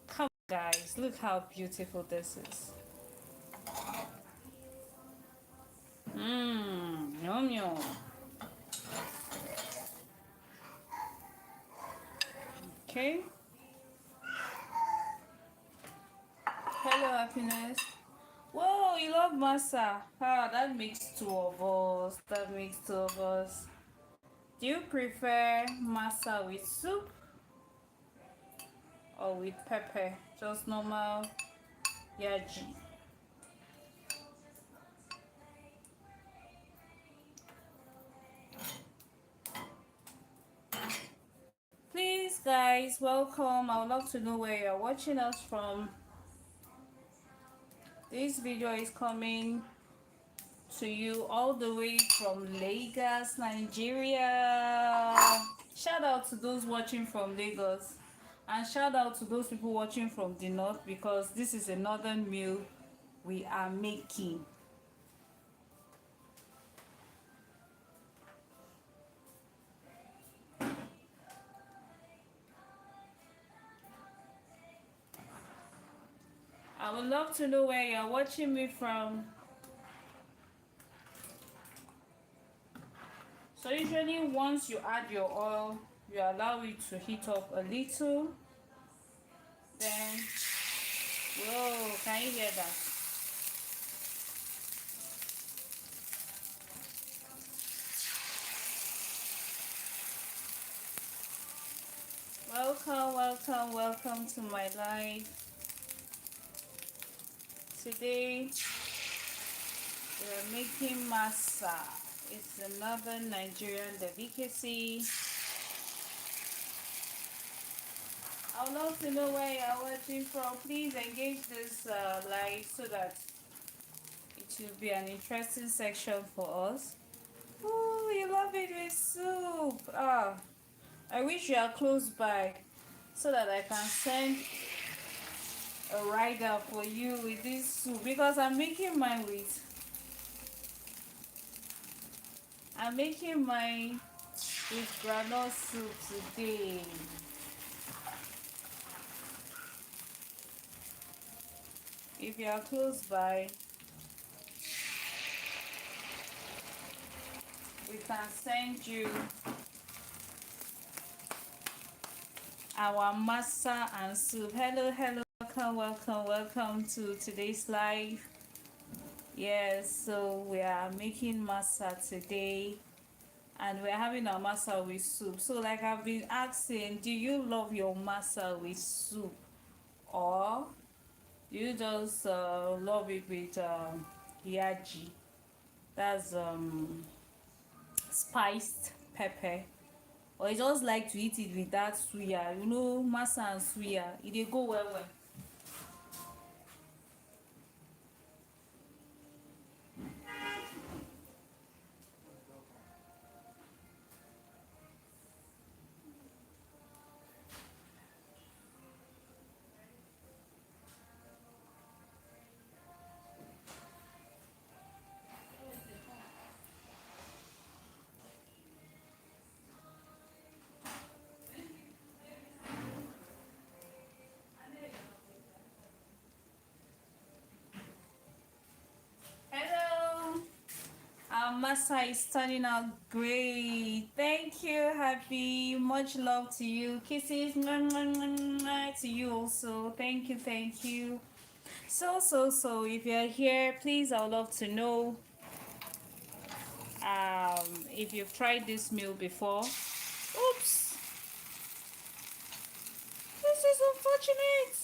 Come on, guys, look how beautiful this is. Yum. Okay. Hello, happiness. Whoa, you love masa. Ah, that makes two of us. Do you prefer masa with soup or with pepper? Just normal yaji. Please, guys, welcome. I would love to know where you're watching us from. This video is coming to you all the way from Lagos, Nigeria. Shout out to those watching from Lagos, and shout out to those people watching from the north, because this is a northern meal we are making. I would love to know where you're watching me from. So usually once you add your oil, you allow it to heat up a little. Then, whoa, can you hear that? Welcome to my live. Today we are making masa. It's another Nigerian delicacy. I would love to know where you are watching from. Please engage this live so that it will be an interesting section for us. Oh, you love it with soup. I wish you are close by so that I can send a rider for you with this soup, because I'm making mine with groundnut soup today. If you are close by, we we can send you our masa and soup. Hello, hello, welcome to today's live. Yes, so we are making masa today, and we're having our masa with soup. So like I've been asking, do you love your masa with soup, or you just love it with yaji? That's spiced pepper. Or you just like to eat it with that suya, masa and suya, they go well. Hello. Our masa is turning out great. Thank you, happy. Much love to you. Kisses to you also. Thank you. So if you're here, please, I would love to know if you've tried this meal before. Oops, this is unfortunate,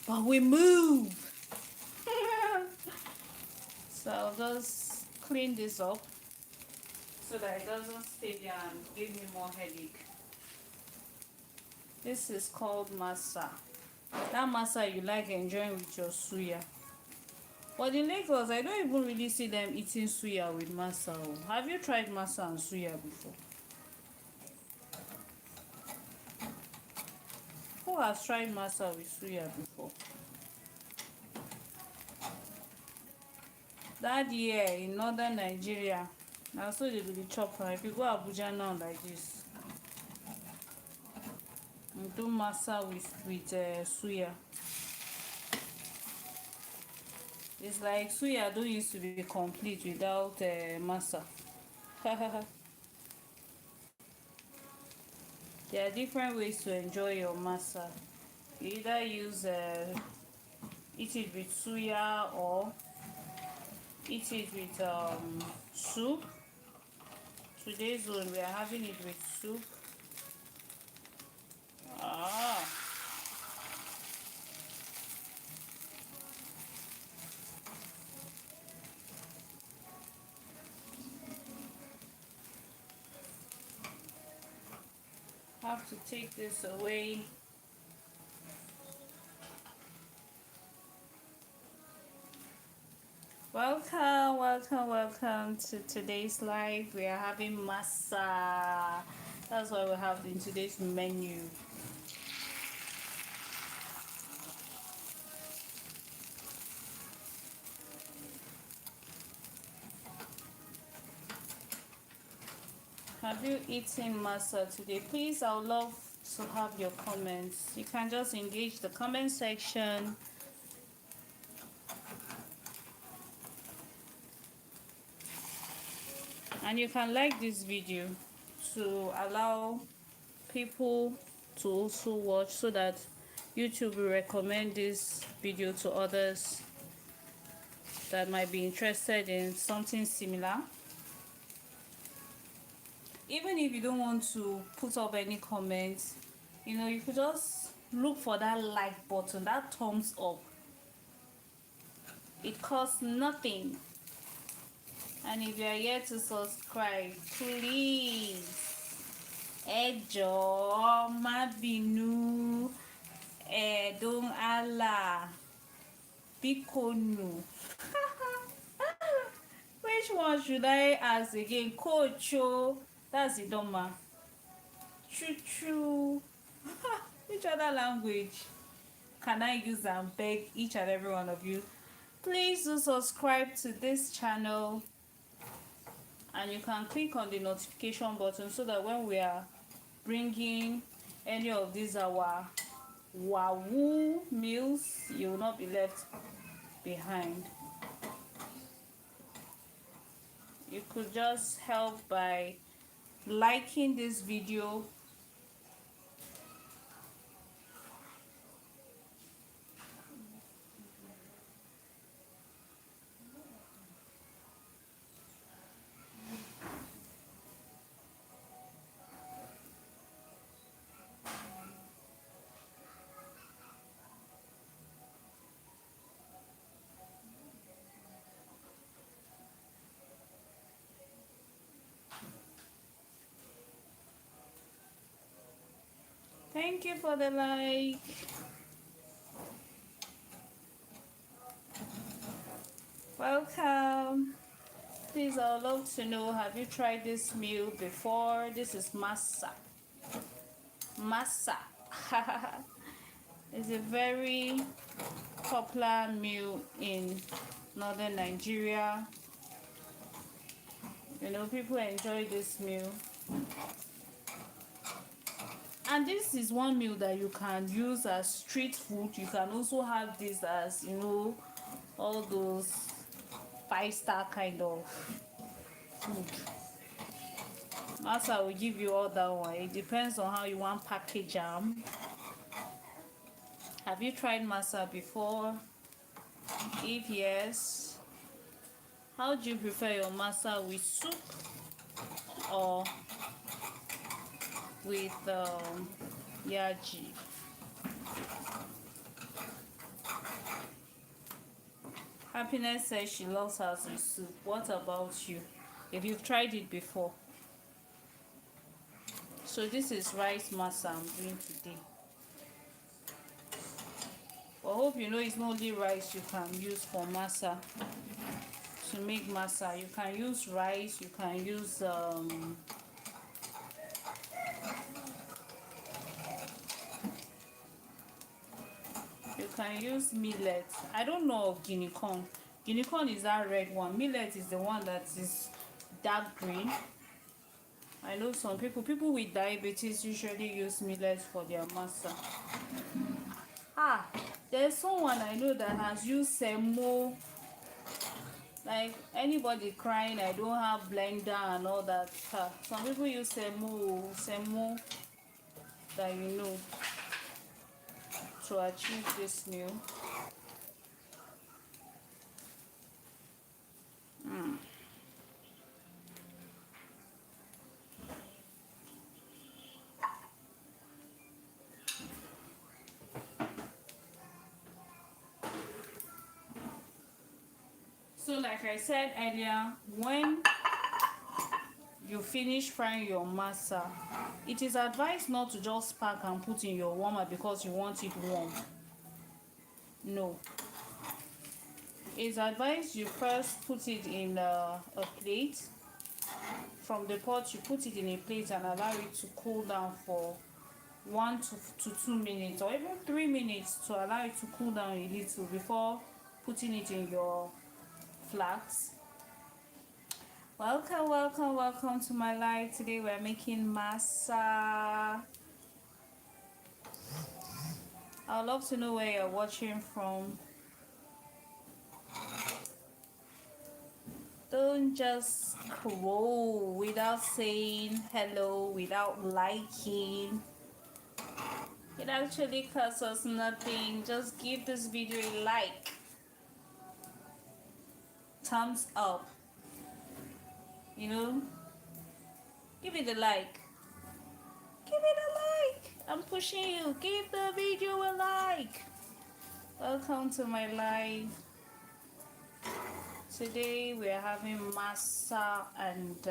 but we move. So I'll just clean this up so that it doesn't stay there and give me more headache. This is called masa. That masa you like enjoying with your suya. But in Lagos, I don't even really see them eating suya with masa. Have you tried masa and suya before? Who has tried masa with suya before? That year in northern Nigeria, na so they do the chop. If you go Abuja now like this, you do masa with suya. It's like suya don't used to be complete without masa. There are different ways to enjoy your masa. You either use eat it with suya or eat it with soup. Today's one we are having it with soup. Have to take this away. Welcome to today's live. We are having masa. That's what we have in today's menu. Have you eaten masa today? Please, I would love to have your comments. You can just engage the comment section. And you can like this video to allow people to also watch, so that YouTube will recommend this video to others that might be interested in something similar. Even if you don't want to put up any comments, you could just look for that like button, that thumbs up. It costs nothing. And if you are yet to subscribe, please, Ejo, Mabinu, Edong Allah, Bikonu. Which one should I ask again? Kocho, that's Idoma. Chuchu. Which other language can I use and beg each and every one of you? Please do subscribe to this channel, and you can click on the notification button so that when we are bringing any of these our wahoo meals, you will not be left behind. you could just help by liking this video. Thank you for the like. Welcome. Please, I would love to know, have you tried this meal before? This is Masa. Masa. It's a very popular meal in northern Nigeria. You know, people enjoy this meal. And this is one meal that you can use as street food. You can also have this as, you know, all those 5-star kind of food. Masa will give you all that one. It depends on how you want package them. Have you tried masa before? If yes, how do you prefer your masa, with soup or with yaji? Happiness says she loves hers with soup. What about you? If you've tried it before. So this is rice masa I'm doing today. I hope you know it's not only rice you can use for masa. To make masa, you can use rice, you can use millet. I don't know of guinea corn. Guinea corn is that red one. Millet is the one that is dark green. I know some people with diabetes usually use millet for their masa. There's someone I know that has used semo. Like anybody crying, I don't have blender and all that. Some people use semo that you know to achieve this meal. So like I said earlier, when you finish frying your masa, it is advised not to just pack and put in your warmer because you want it warm. No. It's advised you first put it in a plate. From the pot, you put it in a plate and allow it to cool down for 1 to 2 minutes or even 3 minutes to allow it to cool down a little before putting it in your flask. Welcome to my live. Today we're making masa. I would love to know where you're watching from. Don't just scroll without saying hello, without liking. It actually costs us nothing. Just give this video a like. Thumbs up. You know, give it a like. Give it a like. I'm pushing you. Give the video a like. Welcome to my live. Today we are having masa and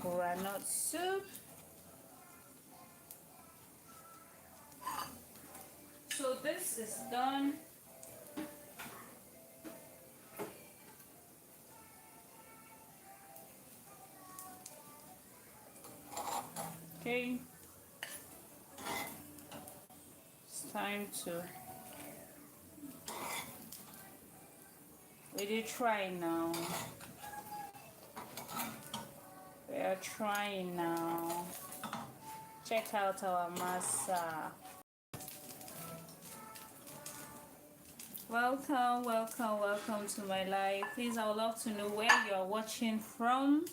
groundnut soup. So this is done. Okay, it's time to really try now. We are trying now. Check out our masa. Welcome to my live. Please, I would love to know where you are watching from.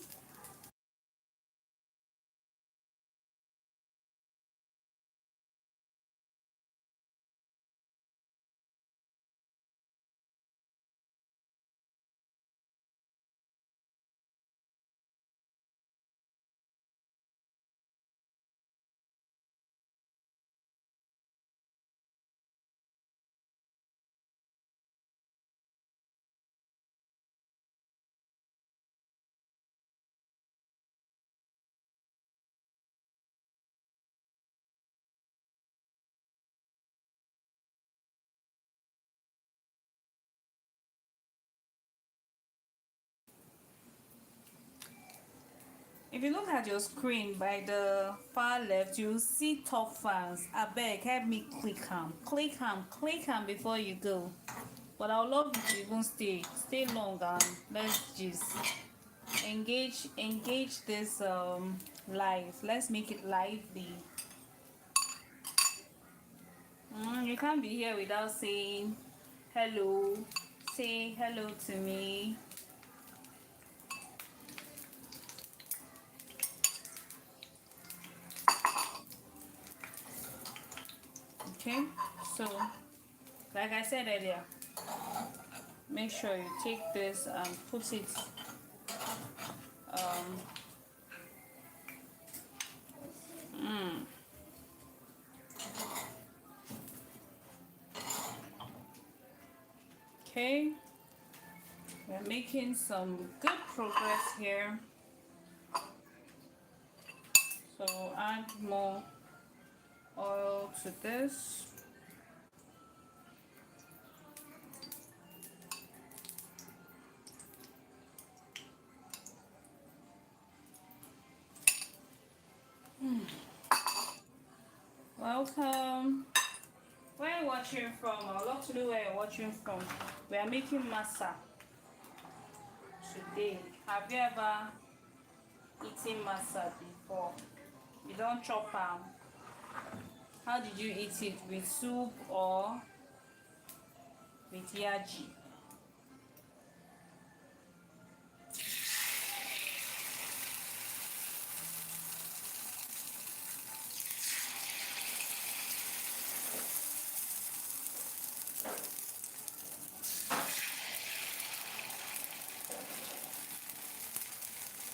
If you look at your screen by the far left, you'll see top fans. I beg, help me click them before you go. But I would love you to even stay long and let's just engage this live. Let's make it lively. You can't be here without saying hello. Say hello to me. Okay, so like I said earlier, make sure you take this and put it okay, we're making some good progress here. So add more oil to this. Welcome. Where are you watching from? I'd love to know where you're watching from. We are making masa today. Have you ever eaten masa before? You don't chop am. How did you eat it? With soup or with yaji?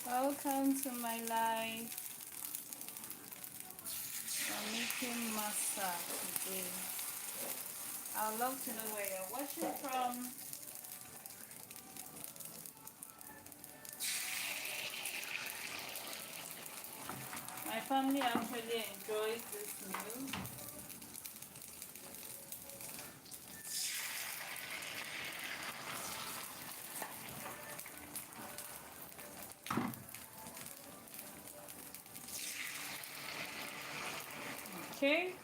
Welcome to my life. I'm making masa today. I'd love to know where you're watching from. My family actually enjoys this meal. Okay.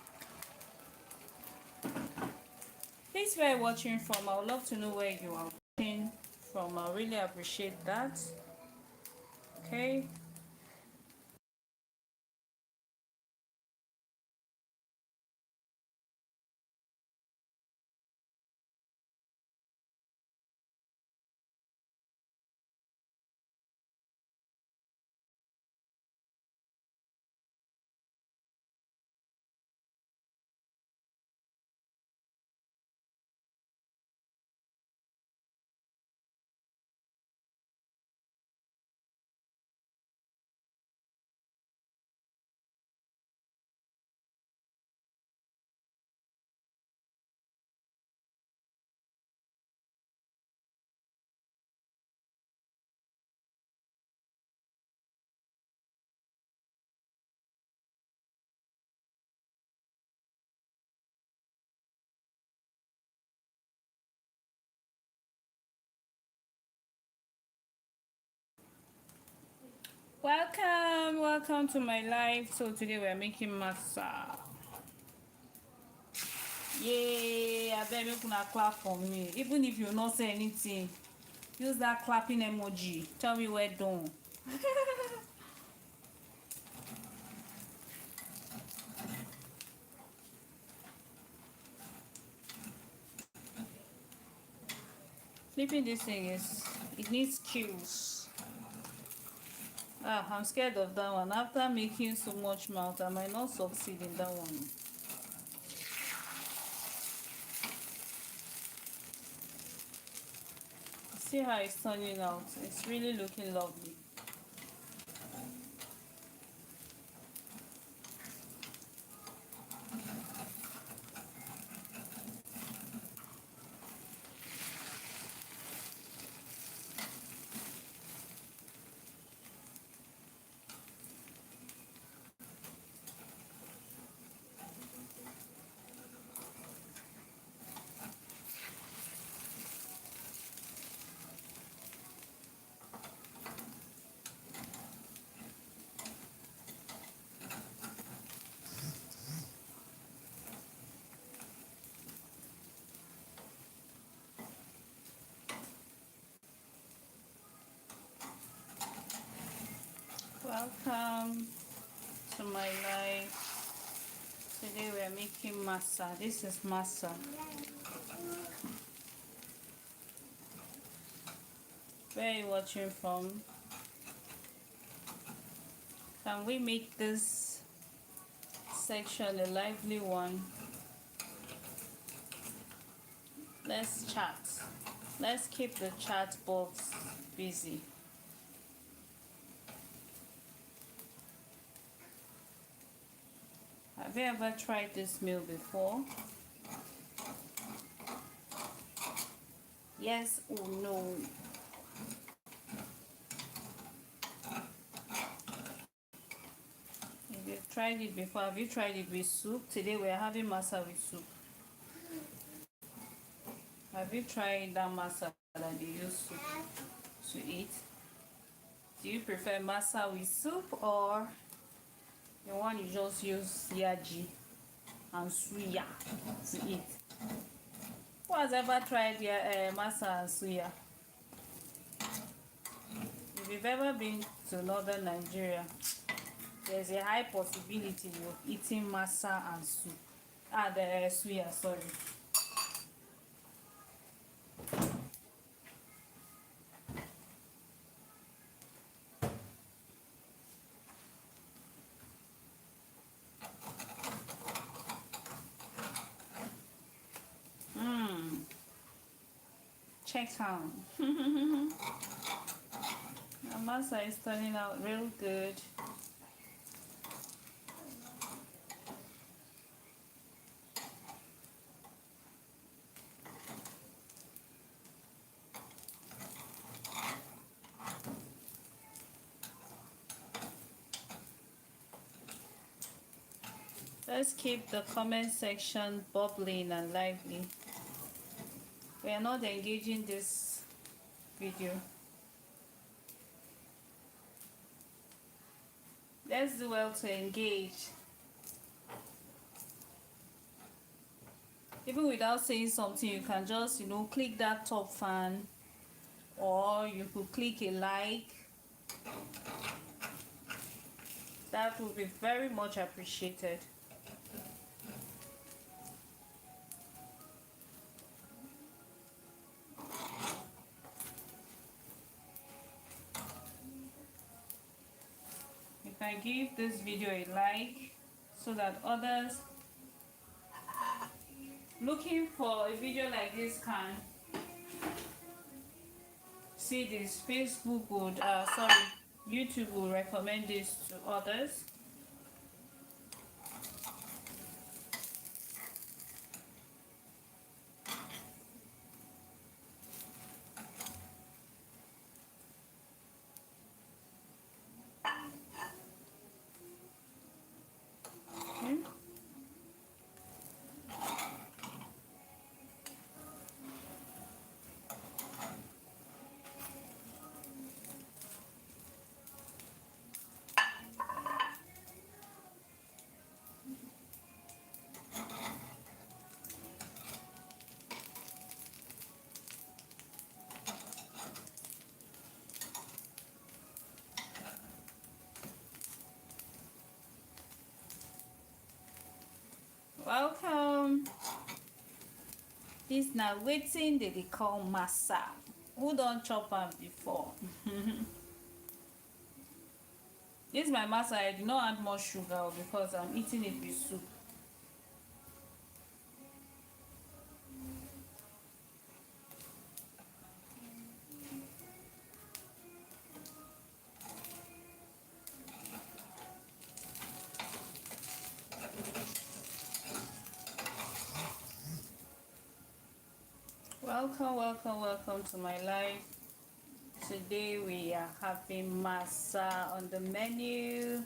Please, where you're watching from, I would love to know where you are watching from. I really appreciate that. Okay. Welcome to my live. So today we're making masa. Yay! I bet you gonna clap for me. Even if you not say anything, use that clapping emoji. Tell me we're done. Flipping this thing it needs skills. I'm scared of that one. After making so much mouth, I might not succeed in that one. See how it's turning out. It's really looking lovely. Welcome to my life. Today we are making masa. This is masa. Where are you watching from? Can we make this section a lively one? Let's chat. Let's keep the chat box busy. Have you ever tried this meal before? Yes or no? If you've tried it before, have you tried it with soup? Today we're having masa with soup. Have you tried that masa that they use soup to eat? Do you prefer masa with soup or the one you just use yaji and suya to eat? Who has ever tried masa and suya? If you've ever been to northern Nigeria, there's a high possibility of eating masa and soup. The suya, sorry. Check out. The masa is turning out real good. Let's keep the comment section bubbling and lively. We are not engaging this video. Let's do well to engage. Even without saying something, you can just, click that top fan, or you could click a like. That would be very much appreciated. You can give this video a like so that others looking for a video like this can see this. Facebook would, YouTube will recommend this to others. Okay. This na wetin they call masa. Who don't chop am before? This my masa. I did not add more sugar because I'm eating it with soup. Welcome to my life. Today we are having masa on the menu.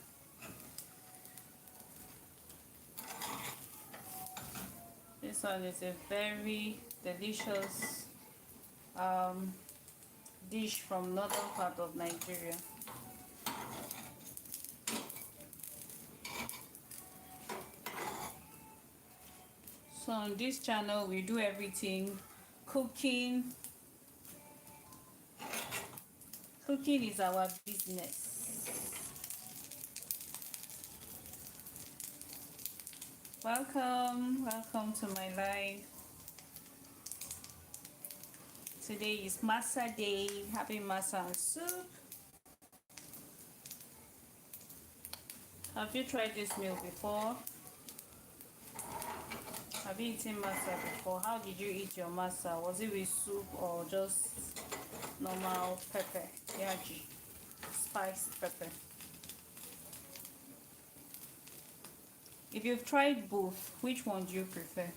This one is a very delicious dish from northern part of Nigeria. So on this channel we do everything. Cooking is our business. Welcome to my life. Today is Masa Day. Happy Masa and soup. Have you tried this meal before? Have you eaten masa before? How did you eat your masa? Was it with soup or just normal pepper, yaji, spiced pepper? If you've tried both, which one do you prefer?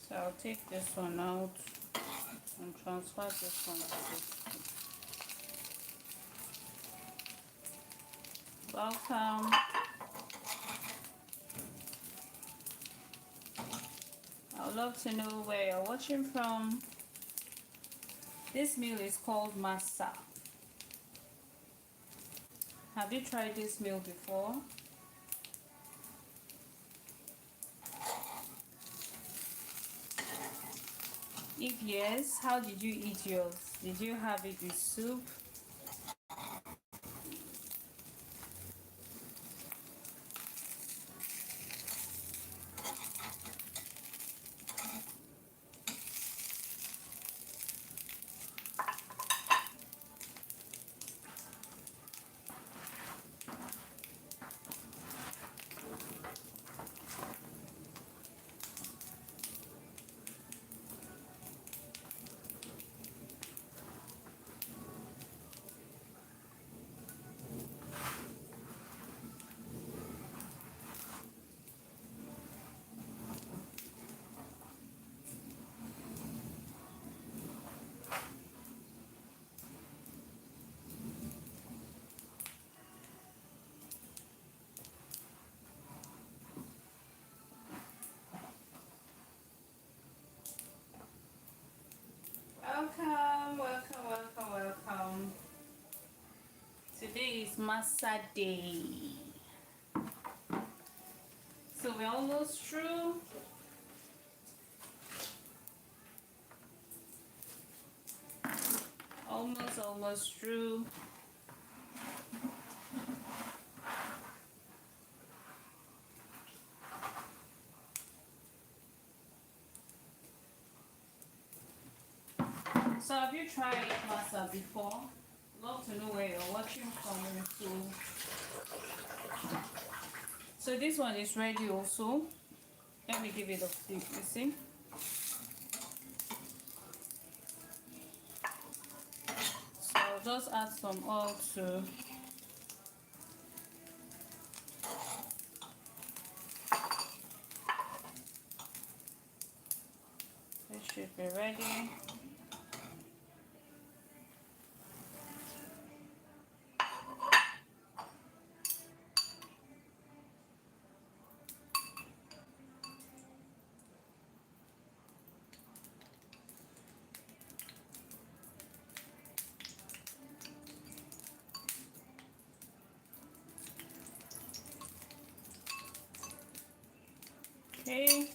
So I'll take this one out and transfer this one to this. Welcome. I would love to know where you're watching from. This meal is called Masa. Have you tried this meal before? If yes, how did you eat yours? Did you have it with soup? Welcome. Today is Masa Day. So we're almost through. Almost through. So have you tried masa before? Love to know where you're watching from. So this one is ready also. Let me give it a flip, you see. So I'll just add some oil to this should be ready. Okay.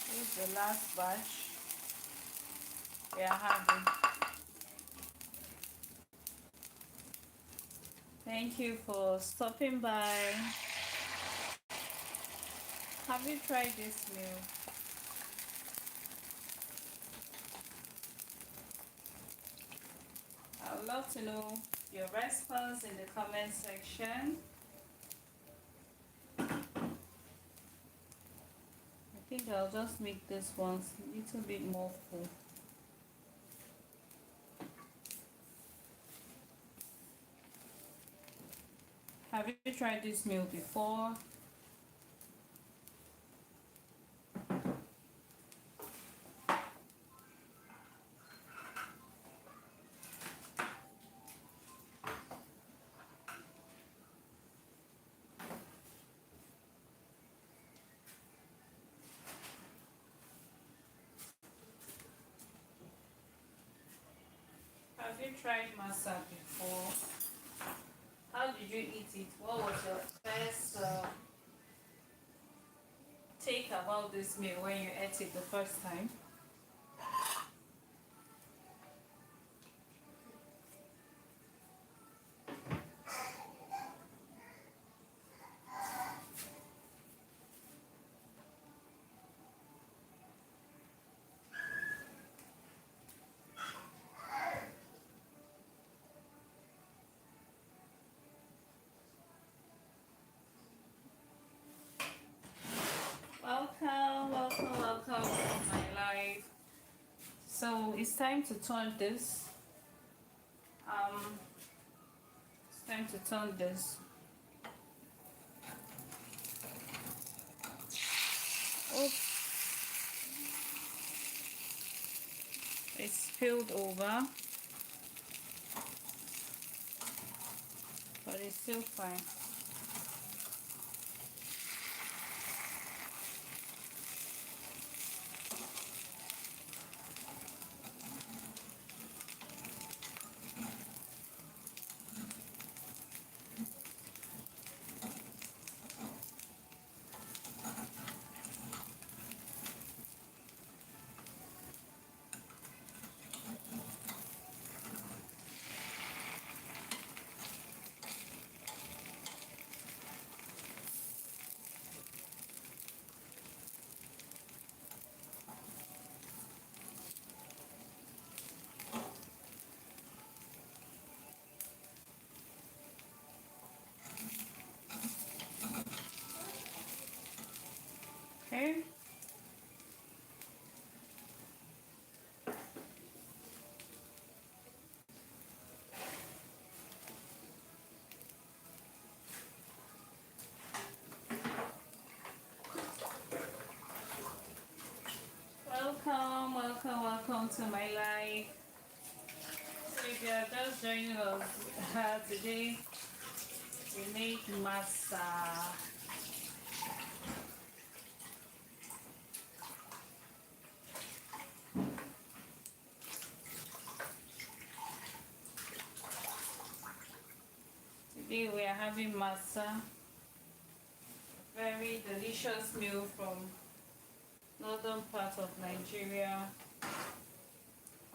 This is the last batch we are having. Thank you for stopping by. Have you tried this meal? I would love to know your response in the comment section. I think I'll just make this one a little bit more full. Have you tried this meal before? Have you tried masa before? How did you eat it? What was your first take about this meal when you ate it the first time? Welcome to my life. So it's time to turn this. It's time to turn this. Oops. It's spilled over, but it's still fine. Okay. Welcome to my life. So if you are just joining us today, we made masa. Today we are having masa, very delicious meal from northern part of Nigeria.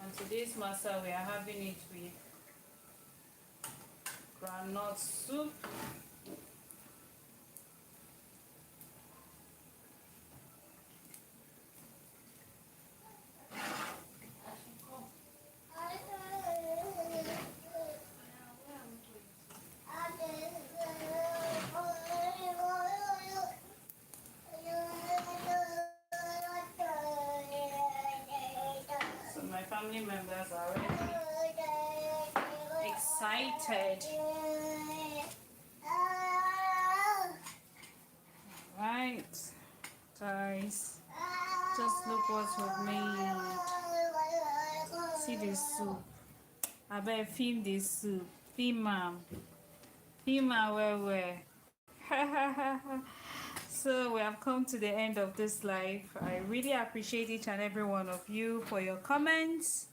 And today's masa we are having it with groundnut soup. So my family members are already excited. Right, guys, just look what we've made. See this soup. I better film this soup. Film am. Film am well. So we have come to the end of this live. I really appreciate each and every one of you for your comments.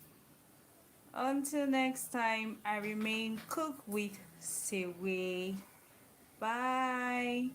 Until next time, I remain Cook with Sewe. Bye.